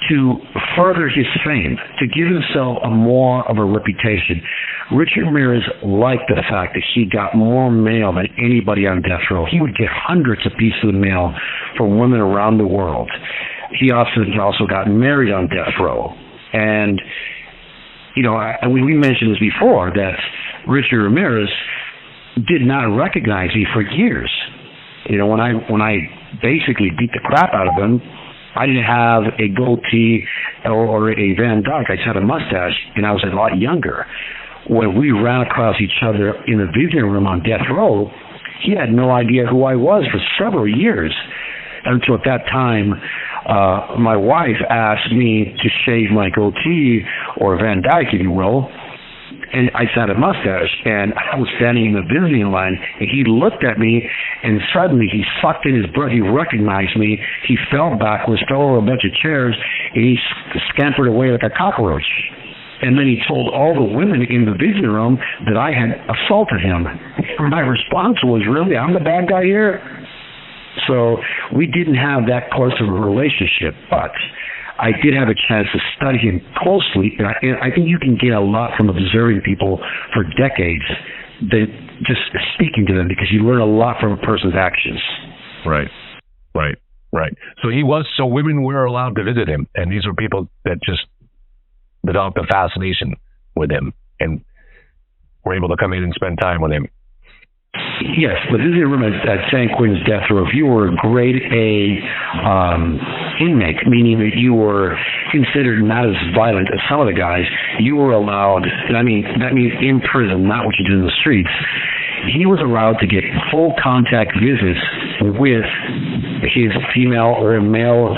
C: to further his fame, to give himself more of a reputation. Richard Ramirez liked the fact that he got more mail than anybody on death row. He would get hundreds of pieces of mail from women around the world. He also got married on death row. And, we mentioned this before, that Richard Ramirez did not recognize me for years. When I basically beat the crap out of him, I didn't have a goatee or a Van Dyke. I just had a mustache, and I was a lot younger. When we ran across each other in the visiting room on death row, he had no idea who I was for several years. Until at that time, my wife asked me to shave my goatee, or Van Dyke, if you will, and I just had a mustache, and I was standing in the visiting line, and he looked at me, and suddenly he sucked in his breath. He recognized me. He fell backwards, fell over a bunch of chairs, and he scampered away like a cockroach. And then he told all the women in the visiting room that I had assaulted him. And my response was, really? I'm the bad guy here? So we didn't have that close of a relationship, but I did have a chance to study him closely, and I think you can get a lot from observing people for decades than just speaking to them, because you learn a lot from a person's actions.
B: Right. So women were allowed to visit him, and these were people that just developed a fascination with him and were able to come in and spend time with him.
C: Yes, but this is at San Quentin's death row. If you were a grade A inmate, meaning that you were considered not as violent as some of the guys, you were allowed, and that means in prison, not what you do in the streets. He was allowed to get full contact visits with his female or male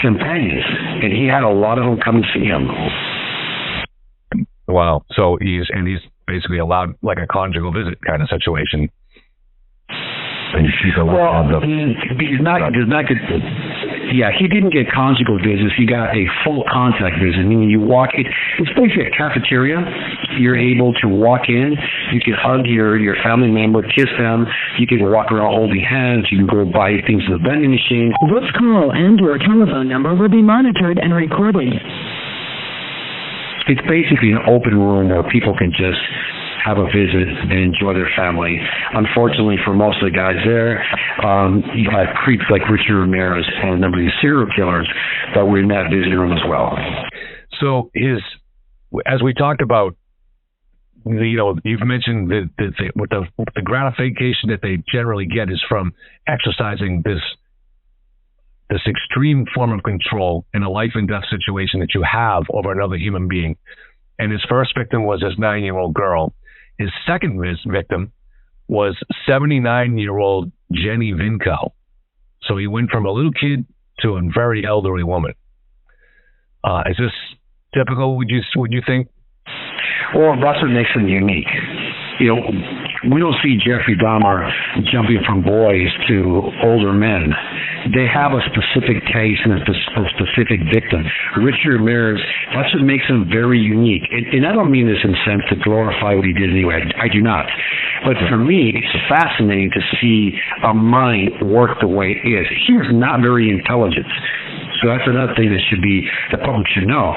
C: companions, and he had a lot of them come and see him.
B: Wow. So he's basically allowed like a conjugal visit kind of situation.
C: He didn't get conjugal visits. He got a full contact visit, meaning you walk in. It's basically a cafeteria. You're able to walk in. You can hug your family member, kiss them. You can walk around holding hands. You can go buy things in the vending machine.
D: This call and/or telephone number will be monitored and recorded.
C: It's basically an open room where people can just have a visit and enjoy their family. Unfortunately, for most of the guys there, you have creeps like Richard Ramirez and a number of these serial killers that were in that visiting room as well.
B: So as we talked about, you've mentioned that the gratification that they generally get is from exercising this this extreme form of control in a life and death situation that you have over another human being. And his first victim was this 9-year-old girl. His second victim was 79-year-old Jenny Vinco. So he went from a little kid to a very elderly woman. Is this typical, would you think?
C: Well, that's what makes them unique. You know, we don't see Jeffrey Dahmer jumping from boys to older men. They have a specific taste and a specific victim. Richard Ramirez, that's what makes him very unique. And I don't mean this in the sense to glorify what he did anyway. I do not. But for me, it's fascinating to see a mind work the way it is. He was not very intelligent. So that's another thing that the public should know.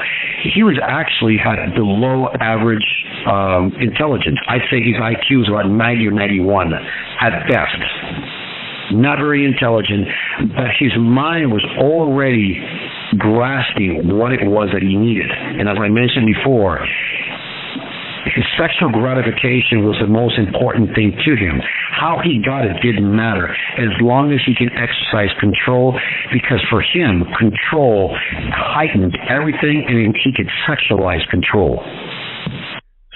C: He was actually had below average intelligence. I'd say his IQ was about 90 or 91 at best. Not very intelligent, but his mind was already grasping what it was that he needed. And as I mentioned before, his sexual gratification was the most important thing to him. How he got it didn't matter, as long as he can exercise control, because for him, control heightened everything, and he could sexualize control.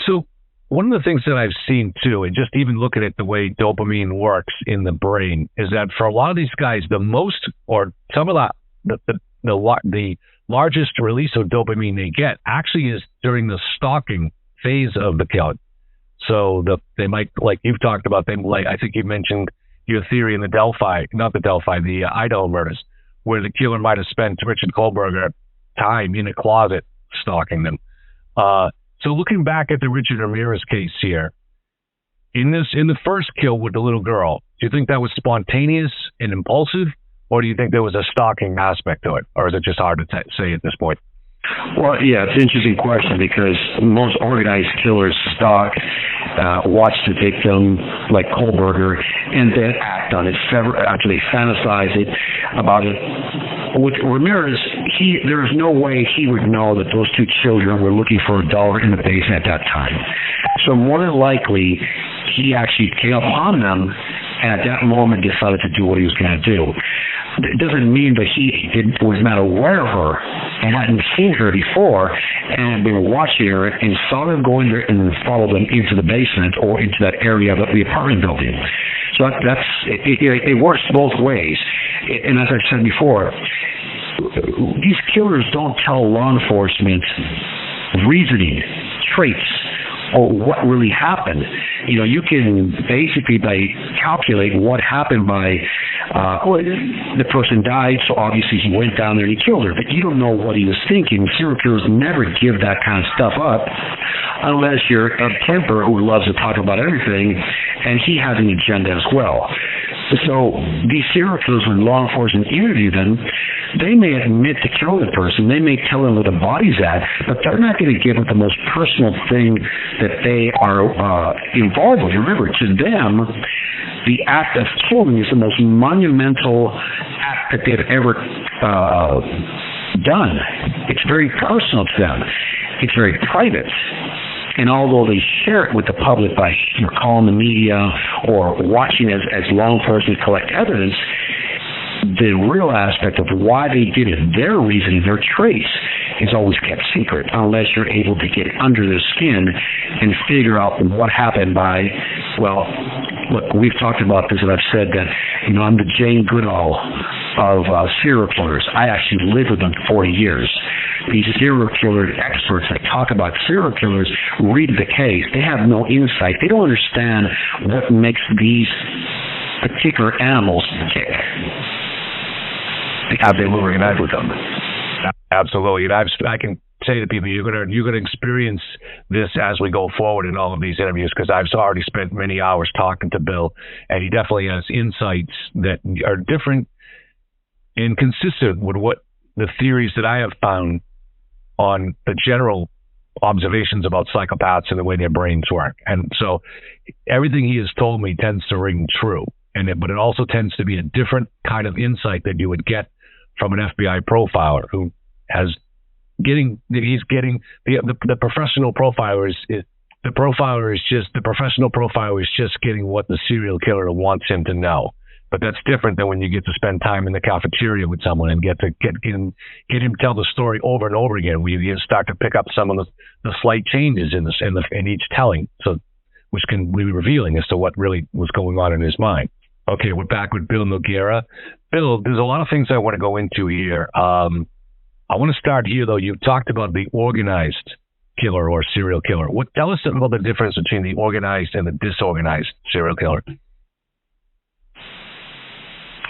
B: So one of the things that I've seen too, and just even looking at the way dopamine works in the brain, is that for a lot of these guys, the most, or some of the largest release of dopamine they get actually is during the stalking phase of the killing. So they might, like you've talked about, I think you mentioned your theory in the Idaho murders, where the killer might have spent Richard Kohlberger time in a closet stalking them. So looking back at the Richard Ramirez case here, in the first kill with the little girl, do you think that was spontaneous and impulsive, or do you think there was a stalking aspect to it, or is it just hard to say at this point?
C: Well, yeah, it's an interesting question, because most organized killers stalk, watch the victim like Kohlberger, and then act on it. Actually, fantasize about it. With Ramirez, there is no way he would know that those two children were looking for $1 in the basement at that time. So more than likely, he actually came upon them, and at that moment decided to do what he was going to do. It doesn't mean that he was not aware of her and hadn't seen her before and been watching her and saw them go in there and follow them into the basement or into that area of the apartment building. So it works both ways. And as I said before, these killers don't tell law enforcement reasoning, traits, or what really happened. You know, you can basically calculate what happened by the person died, so obviously he went down there and he killed her, but you don't know what he was thinking. Serial killers never give that kind of stuff up unless you're a temper who loves to talk about everything, and he has an agenda as well. So these serial killers, when law enforcement interview them, they may admit to killing the person, they may tell them where the body's at, but they're not going to give up the most personal thing that they are involved with. Remember, to them, the act of killing is the most monumental act that they've ever done. It's very personal to them. It's very private. And although they share it with the public by calling the media or watching as law enforcement collect evidence, the real aspect of why they did it, their reasoning, their trace, is always kept secret unless you're able to get under their skin and figure out what happened by, well, look, we've talked about this, and I've said that, I'm the Jane Goodall of serial killers. I actually lived with them for 40 years. These serial killer experts that talk about serial killers read the case. They have no insight. They don't understand what makes these particular animals tick.
B: Have they organized with them? Absolutely. And I can say to people, you're gonna experience this as we go forward in all of these interviews, because I've already spent many hours talking to Bill, and he definitely has insights that are different and consistent with what the theories that I have found on the general observations about psychopaths and the way their brains work. And so everything he has told me tends to ring true. But it also tends to be a different kind of insight that you would get from an FBI profiler who the professional profiler is just getting what the serial killer wants him to know. But that's different than when you get to spend time in the cafeteria with someone and get him tell the story over and over again. We start to pick up some of the slight changes in each telling, so which can be revealing as to what really was going on in his mind. Okay, we're back with Bill Noguera. Bill, there's a lot of things I want to go into here. I want to start here, though. You talked about the organized killer or serial killer. Tell us about the difference between the organized and the disorganized serial killer.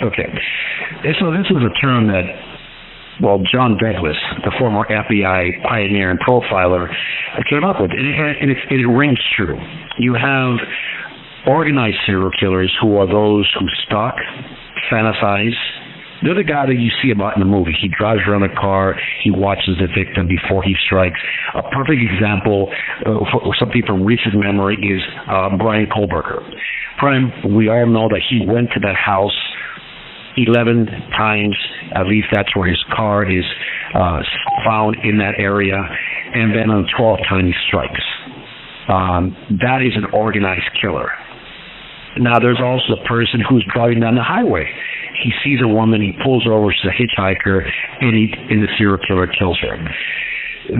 C: Okay. So this is a term that, John Douglas, the former FBI pioneer and profiler, came up with, and it rings true. You have organized serial killers who are those who stalk, fantasize. They're the guy that you see about in the movie. He drives around a car. He watches the victim before he strikes. A perfect example for some people from recent memory is Brian Kohlberger. Brian, we all know that he went to that house 11 times, at least that's where his car is found in that area, and then on the 12th time he strikes. That is an organized killer. Now there's also the person who's driving down the highway. He sees a woman, he pulls her over, she's a hitchhiker, and the serial killer kills her.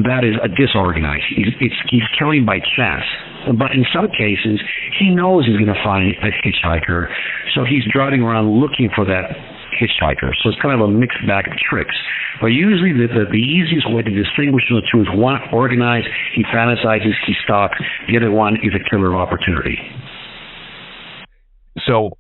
C: That is a disorganized. He's killing by chance. But in some cases, he knows he's going to find a hitchhiker, so he's driving around looking for that hitchhiker. So it's kind of a mixed bag of tricks. But usually the easiest way to distinguish the two is one, organized, he fantasizes, he stalks. The other one is a killer of opportunity.
B: So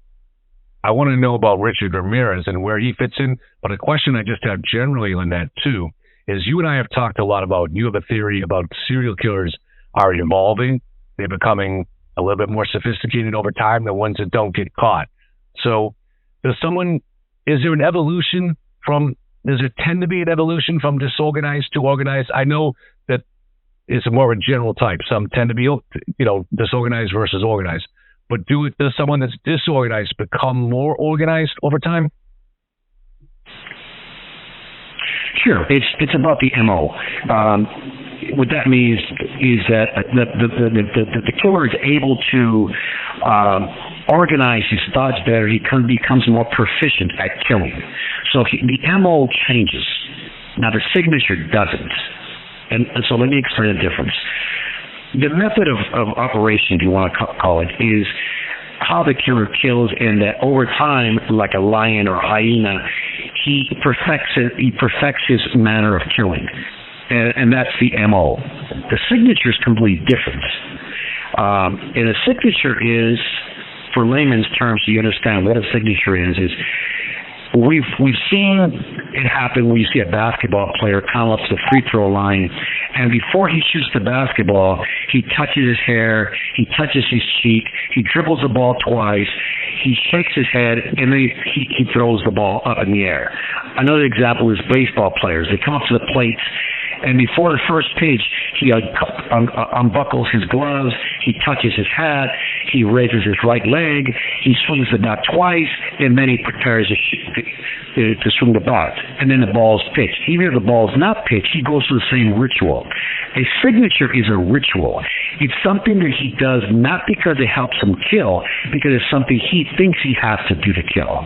B: I want to know about Richard Ramirez and where he fits in, but a question I just have generally on that too is you and I have talked a lot about, you have a theory about serial killers are evolving. They're becoming a little bit more sophisticated over time, the ones that don't get caught. So is there an evolution does it tend to be an evolution from disorganized to organized? I know that it's more of a general type. Some tend to be, disorganized versus organized. But does someone that's disorganized become more organized over time?
C: Sure. It's about the MO. What that means is that the killer is able to organize his thoughts better. He becomes more proficient at killing. So the MO changes. Now the signature doesn't. And so let me explain the difference. The method of operation, if you want to call it, is how the killer kills, and that over time, like a lion or hyena, he perfects his manner of killing. And that's the MO. The signature is completely different. And a signature is, for layman's terms, so you understand what a signature is we've seen it happen when you see a basketball player come up to the free throw line, and before he shoots the basketball, he touches his hair, he touches his cheek, he dribbles the ball twice, he shakes his head, and then he throws the ball up in the air. Another example is baseball players. They come up to the plate, and before the first pitch, he unbuckles his gloves, he touches his hat, he raises his right leg, he swings the bat twice, and then he prepares to swing the bat. And then the ball's pitched. Even if the ball's not pitched, he goes through the same ritual. A signature is a ritual. It's something that he does not because it helps him kill, because it's something he thinks he has to do to kill.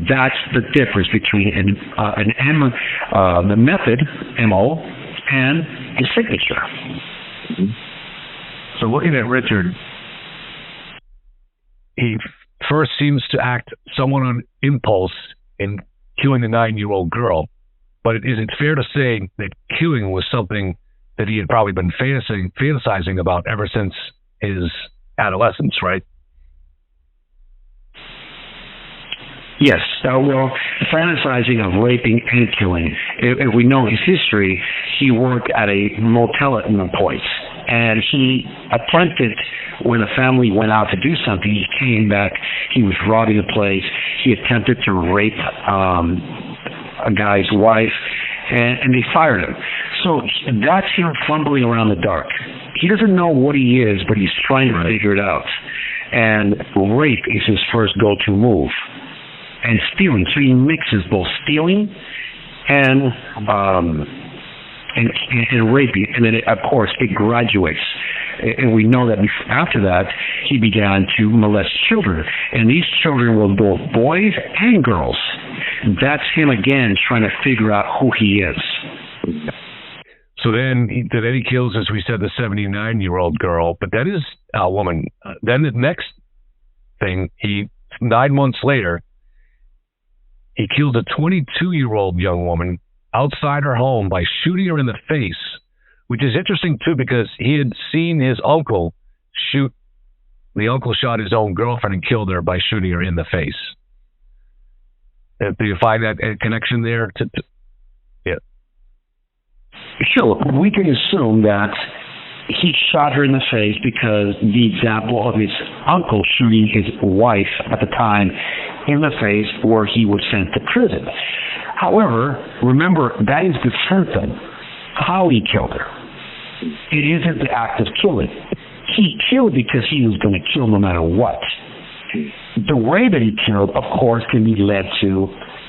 C: That's the difference between the method, MO, and his signature.
B: So looking at Richard, he first seems to act somewhat on impulse in killing the 9-year-old girl, but is it fair to say that killing was something that he had probably been fantasizing about ever since his adolescence, right?
C: Yes. Fantasizing of raping and killing. If we know his history, he worked at a motel at one point, and he attempted, when the family went out to do something, he came back, he was robbing the place, he attempted to rape a guy's wife, and they fired him. So that's him fumbling around the dark. He doesn't know what he is, but he's trying to figure it out. And rape is his first go-to move. And stealing. So he mixes both stealing and and raping, and then of course it graduates. And we know that after that, he began to molest children. And these children were both boys and girls. That's him again trying to figure out who he is.
B: So then he kills, as we said, the 79-year-old girl. But that is a woman. Then the next thing, 9 months later, he killed a 22-year-old young woman outside her home by shooting her in the face, which is interesting, too, because he had seen his uncle shoot. The uncle shot his own girlfriend and killed her by shooting her in the face. Do you find that connection there? Yeah.
C: Sure. We can assume that he shot her in the face because the example of his uncle shooting his wife at the time in the face where he was sent to prison. However, remember, that is the symptom. How he killed her. It isn't the act of killing. He killed because he was going to kill no matter what. The way that he killed, of course, can be led to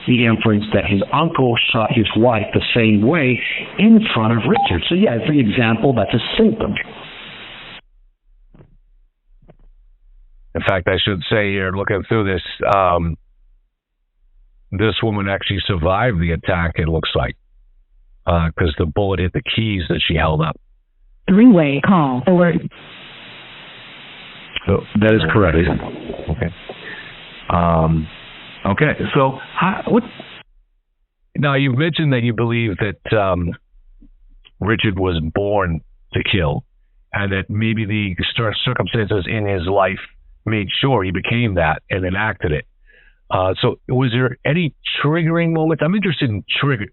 C: the inference that his uncle shot his wife the same way in front of Richard. So yeah, for example, that's a symptom.
B: In fact, I should say here, looking through this, this woman actually survived the attack, it looks like, because the bullet hit the keys that she held up.
D: Three-way call alert.
E: So that is correct.
B: Okay.
E: Okay. So what?
B: Now, you've mentioned that you believe that Richard was born to kill, and that maybe the circumstances in his life made sure he became that and then acted it. So was there any triggering moments? I'm interested in trigger.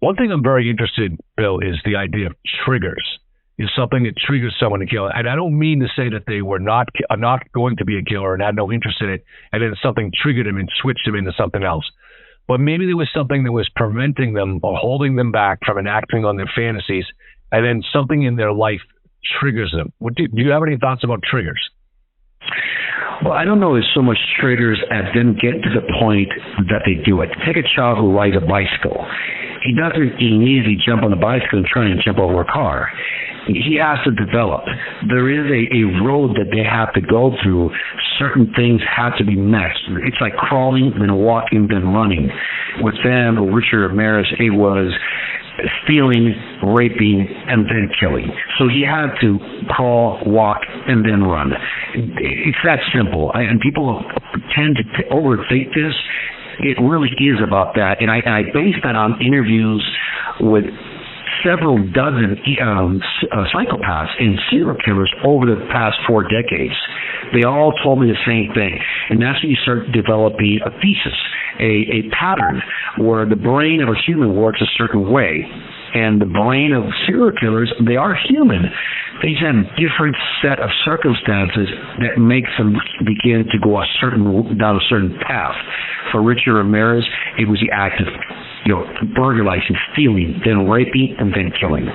B: One thing I'm very interested in, Bill, is the idea of triggers. Is something that triggers someone to kill. And I don't mean to say that they were not going to be a killer and had no interest in it, and then something triggered them and switched them into something else. But maybe there was something that was preventing them or holding them back from enacting on their fantasies, and then something in their life triggers them. Do you have any thoughts about triggers?
C: Well, I don't know if so much triggers as them get to the point that they do it. Take a child who rides a bicycle. He doesn't immediately jump on the bicycle and try and jump over a car. He has to develop. There is a road that they have to go through. Certain things have to be met. It's like crawling, then walking, then running. With them, Richard Ramirez, it was stealing, raping, and then killing. So he had to crawl, walk, and then run. It's that simple. And people tend to overthink this. It really is about that. And I base that on interviews with several dozen psychopaths and serial killers over the past 4 decades. They all told me the same thing. And that's when you start developing a thesis, a pattern where the brain of a human works a certain way. And the brain of serial killers, they are human. They just have a different set of circumstances that makes them begin to go down a certain path. For Richard Ramirez, it was the act of burglarizing, stealing, then raping, and then killing.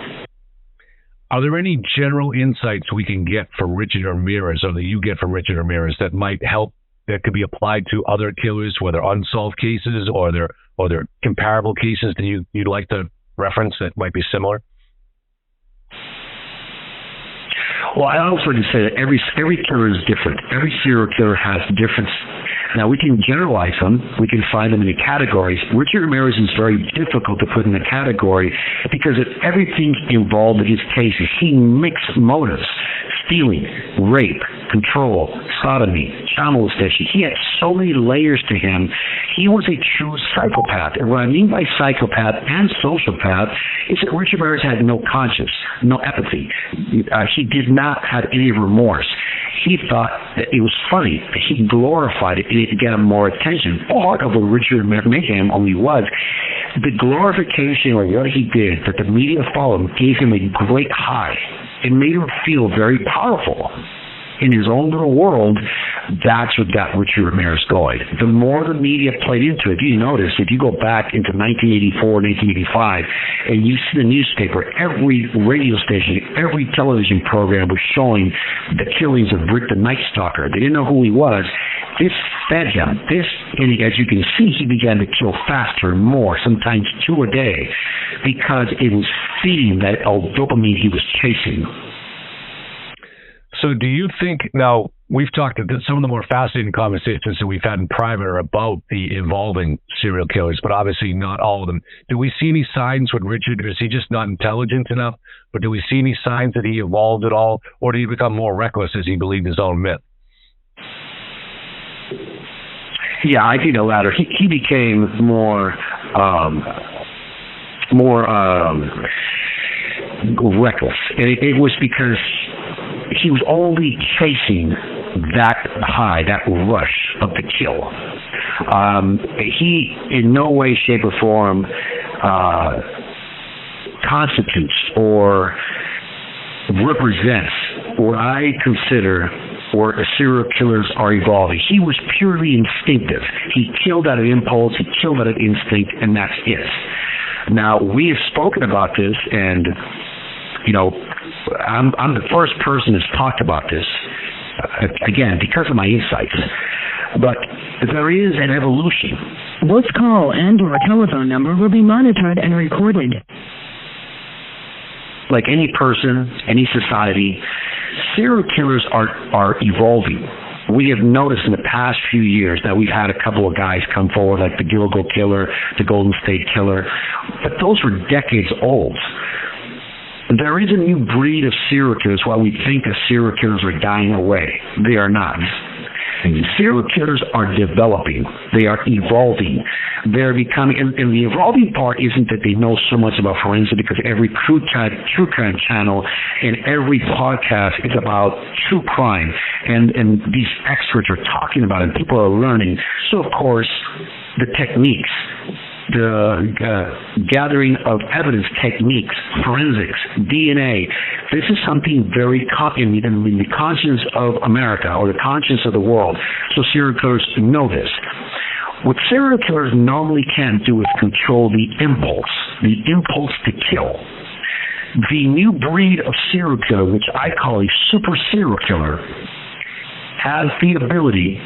B: Are there any general insights we can get from Richard Ramirez, or that you get from Richard Ramirez, that might help, that could be applied to other killers, whether unsolved cases or they're comparable cases that you'd like to reference that might be similar?
C: Well, I also like to say that every killer is different. Every serial killer has different. Now, we can generalize them. We can find them in categories. Richard Ramirez is very difficult to put in a category because of everything involved in his cases. He mixed motives: stealing, rape, control, sodomy, child molestation. He had so many layers to him. He was a true psychopath. And what I mean by psychopath and sociopath is that Richard Ramirez had no conscience, no empathy. He did not have any remorse. He thought that it was funny. He glorified it to get him more attention. Part of what Richard Mayhem only was the glorification or what he did that the media followed gave him a great high. It made him feel very powerful. in his own little world, that's what got Richard Ramirez going. The more the media played into it, you notice, if you go back into 1984, 1985, and you see the newspaper, every radio station, every television program was showing the killings of Rick the Night Stalker. They didn't know who he was. This fed him. And as you can see, he began to kill faster and more, sometimes 2 a day, because it was feeding that dopamine he was chasing.
B: So do you think, now, we've talked about some of the more fascinating conversations that we've had in private are about the evolving serial killers, but obviously not all of them. Do we see any signs with Richard, or is he just not intelligent enough? Or do we see any signs that he evolved at all? Or did he become more reckless as he believed his own myth?
C: Yeah, I think the latter. He became more reckless. And it was because he was only chasing that high, that rush of the kill. He, in no way, shape, or form, constitutes or represents what I consider where serial killers are evolving. He was purely instinctive. He killed out of impulse, he killed out of instinct, and that's it. Now, we have spoken about this, and, you know, I'm the first person that's talked about this, again, because of my insights. But there is an evolution.
D: This call and/or telephone number will be monitored and recorded.
C: Like any person, any society, serial killers are evolving. We have noticed in the past few years that we've had a couple of guys come forward, like the Gilgo Killer, the Golden State Killer, but those were decades old. There is a new breed of serial killers. While we think that serial killers are dying away, they are not. Serial killers are developing. They are evolving. They're becoming, and the evolving part isn't that they know so much about forensics, because every true crime channel and every podcast is about true crime, and these experts are talking about it, and people are learning. So, of course, the techniques, the gathering of evidence techniques, forensics, DNA. This is something very common in the conscience of America, or the conscience of the world. So serial killers know this. What serial killers normally can't do is control the impulse to kill. The new breed of serial killer, which I call a super serial killer, has the ability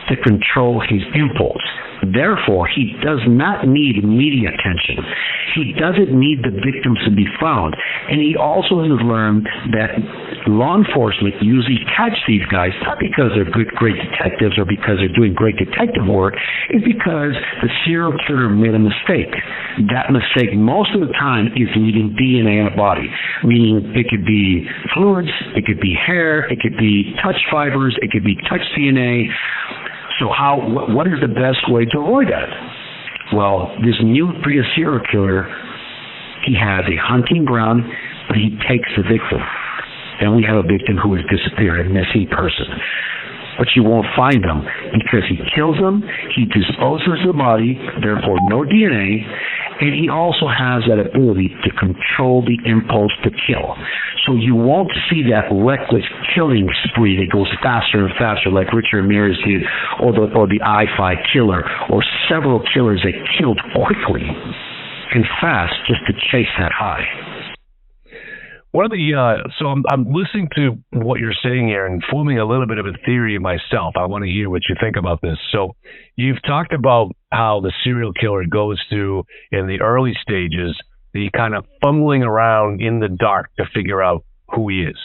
C: to control his impulse. Therefore, he does not need media attention. He doesn't need the victims to be found. And he also has learned that law enforcement usually catch these guys, not because they're great detectives or because they're doing great detective work, it's because the serial killer made a mistake. That mistake, most of the time, is leaving DNA in a body, meaning it could be fluids, it could be hair, it could be touch fibers, it could be touch DNA. So what is the best way to avoid that? Well, this new breed of serial killer, he has a hunting ground, but he takes the victim. Then we have a victim who has disappeared, a missing person. But you won't find them because he kills them, he disposes of the body, therefore no DNA, and he also has that ability to control the impulse to kill. So you won't see that reckless killing spree that goes faster and faster, like Richard Ramirez did, or the I-5 killer, or several killers that killed quickly and fast just to chase that high.
B: One of the so I'm listening to what you're saying here and forming a little bit of a theory myself. I want to hear what you think about this. So you've talked about how the serial killer goes through in the early stages, the kind of fumbling around in the dark to figure out who he is.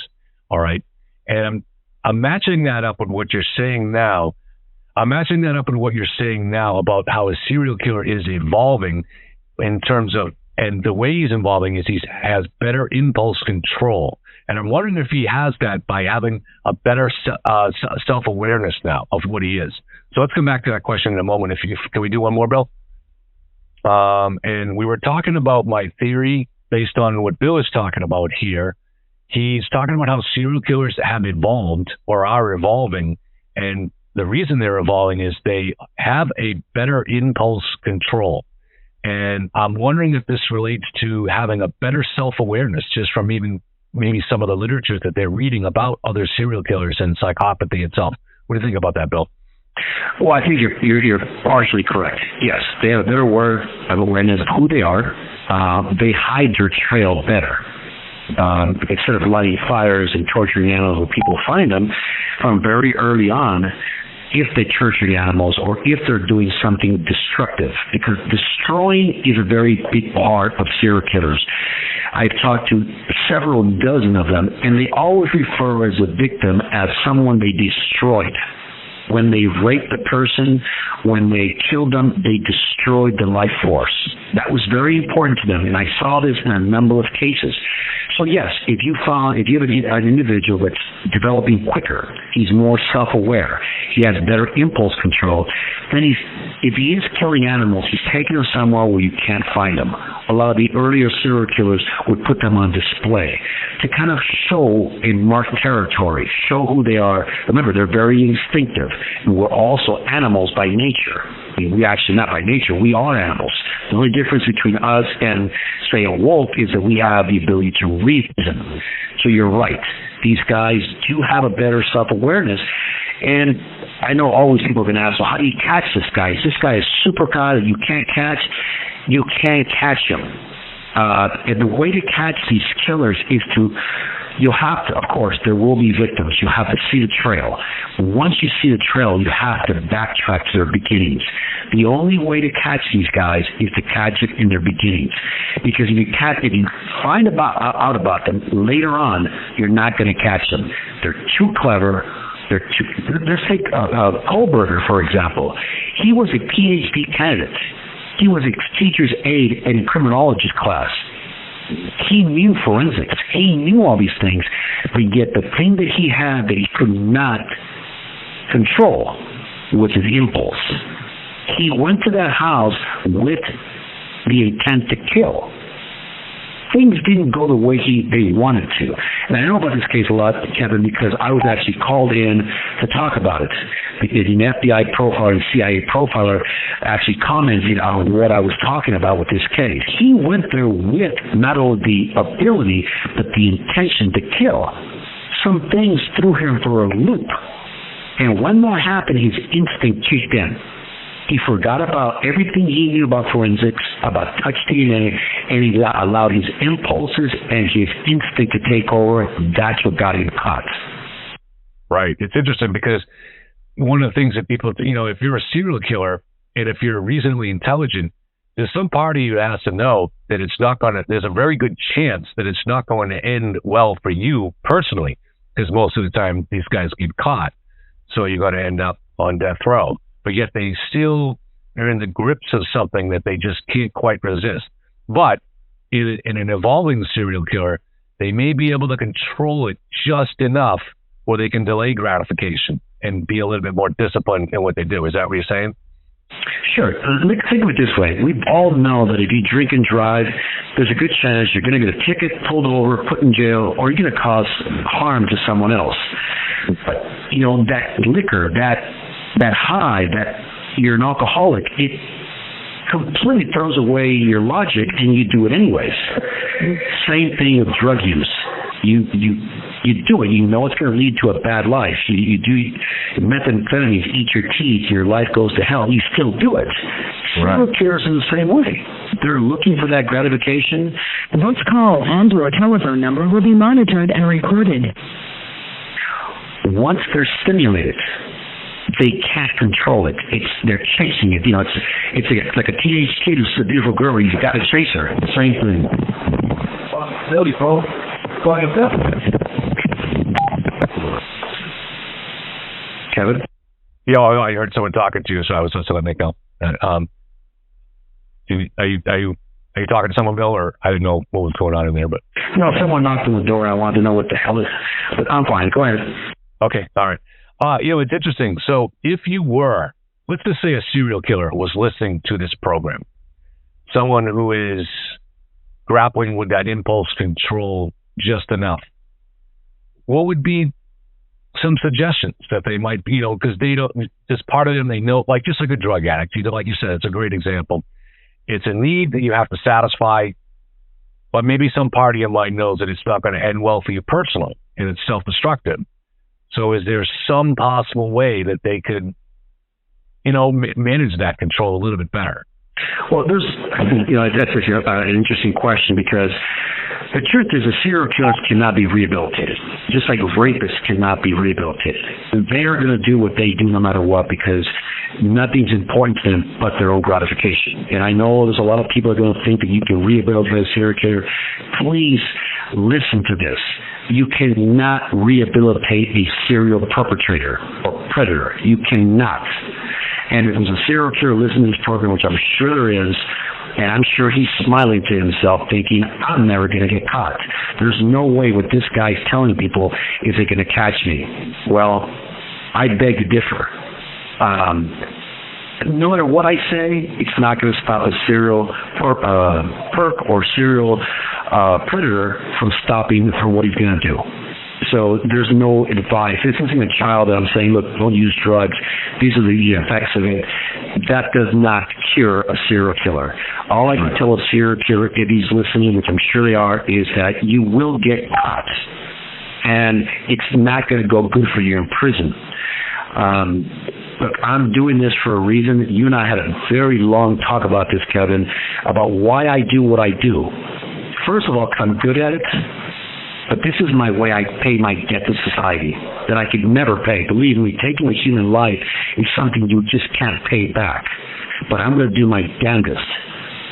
B: All right, and I'm matching that up with what you're saying now. I'm matching that up with what you're saying now about how a serial killer is evolving in terms of. And the way he's evolving is he has better impulse control. And I'm wondering if he has that by having a better self-awareness now of what he is. So let's come back to that question in a moment. Can we do one more, Bill? And we were talking about my theory based on what Bill is talking about here. He's talking about how serial killers have evolved or are evolving. And the reason they're evolving is they have a better impulse control. And I'm wondering if this relates to having a better self-awareness just from even maybe some of the literature that they're reading about other serial killers and psychopathy itself. What do you think about that, Bill?
C: Well, I think you're partially correct. Yes, they have a better awareness of who they are. They hide their trail better. Instead of lighting fires and torturing animals when people find them, from very early on, if they torture the animals or if they're doing something destructive, because destroying is a very big part of serial killers. I've talked to several dozen of them, and they always refer as a victim as someone they destroyed. When they raped the person, when they killed them, they destroyed the life force. That was very important to them, and I saw this in a number of cases. So yes, if you have an individual that's developing quicker, he's more self-aware, he has better impulse control, then if he is killing animals, he's taking them somewhere where you can't find them. A lot of the earlier serial killers would put them on display to kind of show and mark territory, show who they are. Remember, they're very instinctive, and we're also animals by nature. I mean, we actually, not by nature, we are animals. The only difference between us and, say, a wolf is that we have the ability to reason. So you're right. These guys do have a better self-awareness. And I know always people have been asked, well, how do you catch this guy? Is this guy a super cod that you can't catch? You can't catch him. And the way to catch these killers is you'll have to, of course, there will be victims. You have to see the trail. Once you see the trail, you have to backtrack to their beginnings. The only way to catch these guys is to catch it in their beginnings. Because if you find out about them later on, you're not going to catch them. They're too clever. Let's take Kohlberger, for example. He was a PhD candidate. He was a teacher's aide in a criminologist class. He knew forensics. He knew all these things. But yet the thing that he had that he could not control was his impulse. He went to that house with the intent to kill. Things didn't go the way they wanted to. And I know about this case a lot, Kevin, because I was actually called in to talk about it. Because an FBI profiler and CIA profiler actually commented on what I was talking about with this case. He went there with not only the ability, but the intention to kill. Some things threw him for a loop. And when that happened, his instinct kicked in. He forgot about everything he knew about forensics, about touch DNA, and he allowed his impulses and his instinct to take over. That's what got him caught.
B: Right. It's interesting because one of the things that people, if you're a serial killer and if you're reasonably intelligent, there's some part of you that has to know that there's a very good chance that it's not going to end well for you personally, because most of the time these guys get caught. So you're going to end up on death row. But yet they still are in the grips of something that they just can't quite resist. But in an evolving serial killer, they may be able to control it just enough where they can delay gratification and be a little bit more disciplined in what they do. Is that what you're saying?
C: Sure. Think of it this way. We all know that if you drink and drive, there's a good chance you're going to get a ticket, pulled over, put in jail, or you're going to cause harm to someone else. But, that liquor, that high, that you're an alcoholic, it completely throws away your logic and you do it anyways. Same thing with drug use. You do it. You know it's going to lead to a bad life. You do methamphetamines, eat your teeth, your life goes to hell. You still do it. Serial killers in the same way. They're looking for that gratification.
D: This call and or telephone number will be monitored and recorded.
C: Once they're stimulated, they can't control it. They're chasing it. It's like a teenage kid who's a beautiful girl. You've got to chase her. Same thing. Kevin?
B: Yeah, I heard someone talking to you, so I was just letting it go. Are you talking to someone, Bill, or I didn't know what was going on in there? But
C: no, someone knocked on the door. I wanted to know what the hell it is. But I'm fine. Go ahead.
B: Okay, all right. It's interesting. So if you were, let's just say a serial killer was listening to this program, someone who is grappling with that impulse control just enough, what would be some suggestions that they might be, because they don't, just part of them, they know, like just like a drug addict, like you said, it's a great example. It's a need that you have to satisfy. but maybe some part of your mind knows that it's not going to end well for you personally, and it's self-destructive. So is there some possible way that they could, manage that control a little bit better?
C: Well, that's an interesting question, because the truth is a serial killer cannot be rehabilitated, just like rapists cannot be rehabilitated. They are going to do what they do no matter what, because nothing's important to them but their own gratification. And I know there's a lot of people are going to think that you can rehabilitate a serial killer. Please listen to this. You cannot rehabilitate a serial perpetrator or predator. You cannot. And if there's a serial killer listening to this program, which I'm sure there is, and I'm sure he's smiling to himself thinking, I'm never going to get caught. There's no way what this guy's telling people is it going to catch me. Well, I beg to differ. No matter what I say, it's not going to stop a serial perp or serial predator from stopping for what he's going to do. So there's no advice. This isn't a child that I'm saying, look, don't use drugs. These are the effects of it. That does not cure a serial killer. All I can tell a serial killer, if he's listening, which I'm sure they are, is that you will get caught. And it's not going to go good for you in prison. Look, I'm doing this for a reason. You and I had a very long talk about this, Kevin, about why I do what I do. First of all, I'm good at it. But this is my way I pay my debt to society that I could never pay. Believe me, taking a human life is something you just can't pay back. But I'm going to do my damnedest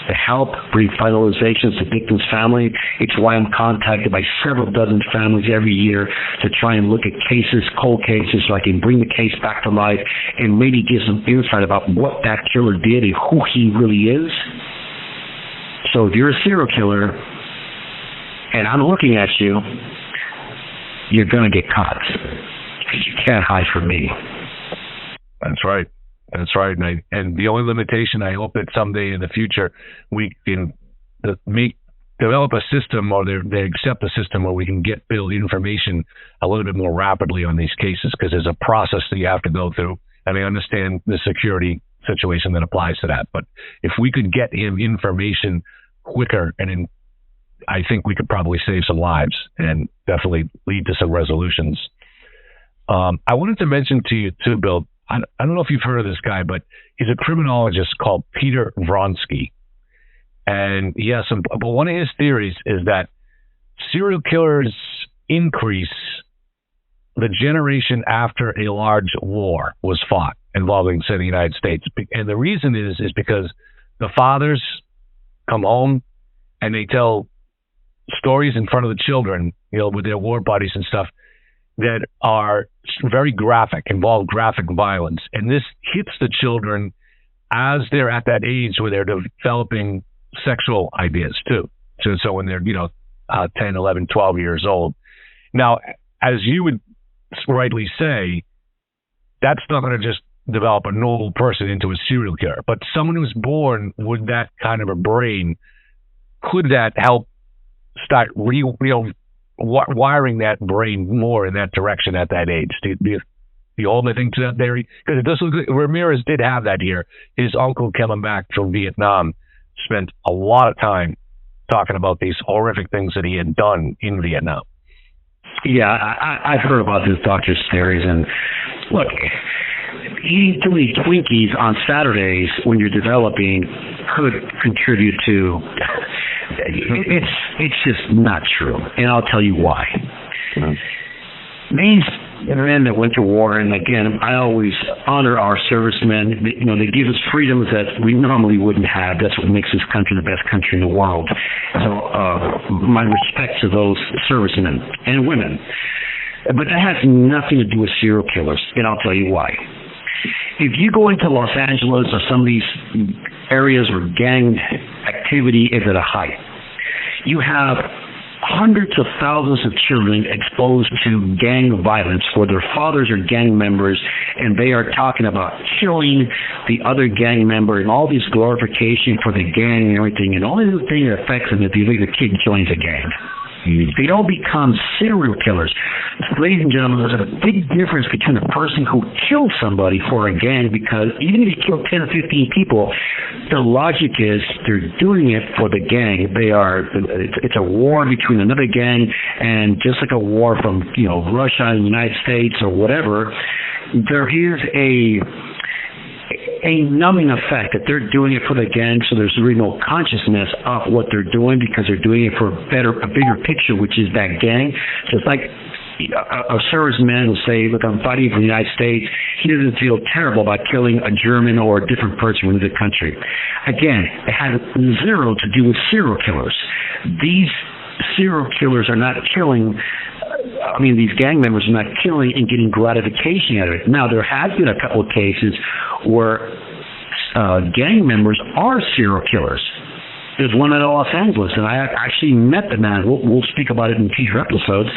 C: to help bring finalizations to victims' family. It's why I'm contacted by several dozen families every year to try and look at cases, cold cases, so I can bring the case back to life and maybe give some insight about what that killer did and who he really is. So if you're a serial killer, and I'm looking at you, you're going to get caught. Because you can't hide from me.
B: That's right. That's right. And the only limitation, I hope that someday in the future we can develop a system, or they accept a system where we can build information a little bit more rapidly on these cases, because there's a process that you have to go through. And I understand the security situation that applies to that. But if we could get him information quicker, and I think we could probably save some lives and definitely lead to some resolutions. I wanted to mention to you too, Bill, I don't know if you've heard of this guy, but he's a criminologist called Peter Vronsky. And he has but one of his theories is that serial killers increase the generation after a large war was fought involving, say, the United States. And the reason is because the fathers come home and they tell stories in front of the children, with their war buddies and stuff, that are very graphic, involve graphic violence. And this hits the children as they're at that age where they're developing sexual ideas too. So when they're, 10, 11, 12 years old. Now, as you would rightly say, that's not going to just develop a normal person into a serial killer. But someone who's born with that kind of a brain, could that help start wiring that brain more in that direction at that age? Do you hold anything to that theory? Because it does look like Ramirez did have that here. His uncle coming back from Vietnam spent a lot of time talking about these horrific things that he had done in Vietnam.
C: Yeah, I've heard about this doctor's theories, and look, eating too many Twinkies on Saturdays when you're developing could contribute to. It's just not true, and I'll tell you why. These men that went to war, and again, I always honor our servicemen. They give us freedoms that we normally wouldn't have. That's what makes this country the best country in the world. So my respect to those servicemen and women. But that has nothing to do with serial killers, and I'll tell you why. If you go into Los Angeles or some of these areas where gang activity is at a height, you have hundreds of thousands of children exposed to gang violence where their fathers are gang members and they are talking about killing the other gang member and all this glorification for the gang and everything. And the only thing that affects them is the kid joins a gang. They don't become serial killers. Ladies and gentlemen, there's a big difference between a person who kills somebody for a gang, because even if you kill 10 or 15 people, the logic is they're doing it for the gang. It's a war between another gang, and just like a war from, Russia and the United States or whatever, there is a numbing effect that they're doing it for the gang, so there's really no consciousness of what they're doing, because they're doing it for a bigger picture, which is that gang. So it's like a serviceman will say, look, I'm fighting for the United States. He doesn't feel terrible about killing a German or a different person within the country. Again, it has zero to do with serial killers. These serial killers are not killing. These gang members are not killing and getting gratification out of it. Now, there has been a couple of cases where gang members are serial killers. There's one in Los Angeles, and I actually met the man. We'll speak about it in future episodes.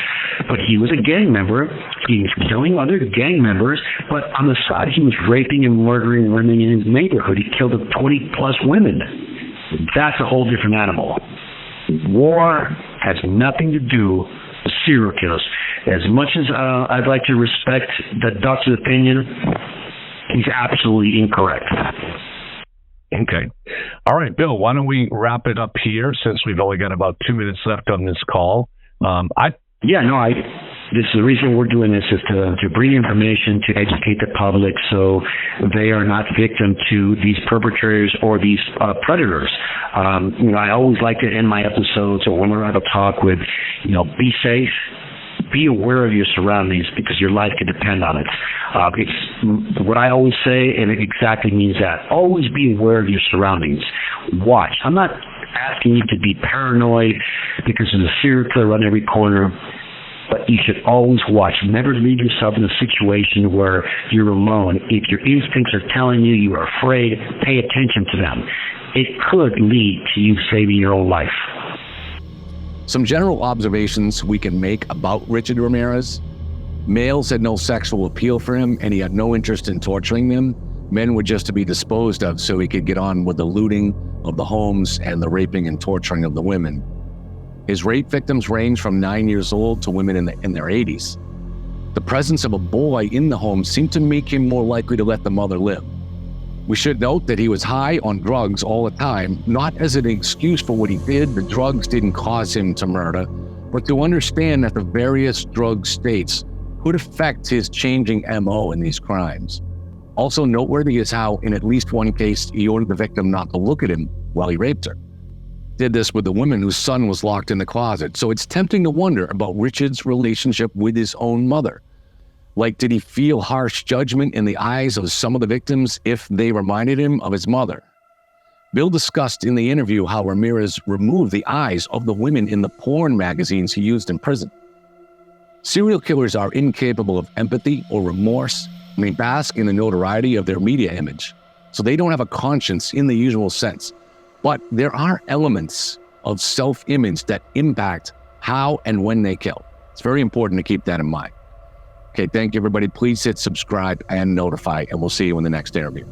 C: But he was a gang member. He was killing other gang members, but on the side, he was raping and murdering women in his neighborhood. He killed 20-plus women. That's a whole different animal. War has nothing to do with serial killers. As much as I'd like to respect the doctor's opinion, he's absolutely incorrect.
B: Okay. All right, Bill, why don't we wrap it up here, since we've only got about 2 minutes left on this call.
C: This is the reason we're doing this, is to bring information, to educate the public, so they are not victim to these perpetrators or these predators. I always like to end my episodes, or when we're at a talk, with, be safe, be aware of your surroundings, because your life can depend on it. It's what I always say, and it exactly means that. Always be aware of your surroundings. Watch. I'm not asking you to be paranoid because there's a serial killer around every corner, but you should always watch. Never leave yourself in a situation where you're alone. If your instincts are telling you you are afraid, pay attention to them. It could lead to you saving your own life.
A: Some general observations we can make about Richard Ramirez. Males had no sexual appeal for him, and he had no interest in torturing them. Men were just to be disposed of so he could get on with the looting of the homes and the raping and torturing of the women. His rape victims range from 9 years old to women in their 80s. The presence of a boy in the home seemed to make him more likely to let the mother live. We should note that he was high on drugs all the time, not as an excuse for what he did. The drugs didn't cause him to murder, but to understand that the various drug states could affect his changing MO in these crimes. Also noteworthy is how, in at least one case, he ordered the victim not to look at him while he raped her. Did this with the woman whose son was locked in the closet. So it's tempting to wonder about Richard's relationship with his own mother. Like, did he feel harsh judgment in the eyes of some of the victims if they reminded him of his mother? Bill discussed in the interview how Ramirez removed the eyes of the women in the porn magazines he used in prison. Serial killers are incapable of empathy or remorse, and they bask in the notoriety of their media image. So they don't have a conscience in the usual sense. But there are elements of self-image that impact how and when they kill. It's very important to keep that in mind. Okay, thank you, everybody. Please hit subscribe and notify, and we'll see you in the next interview.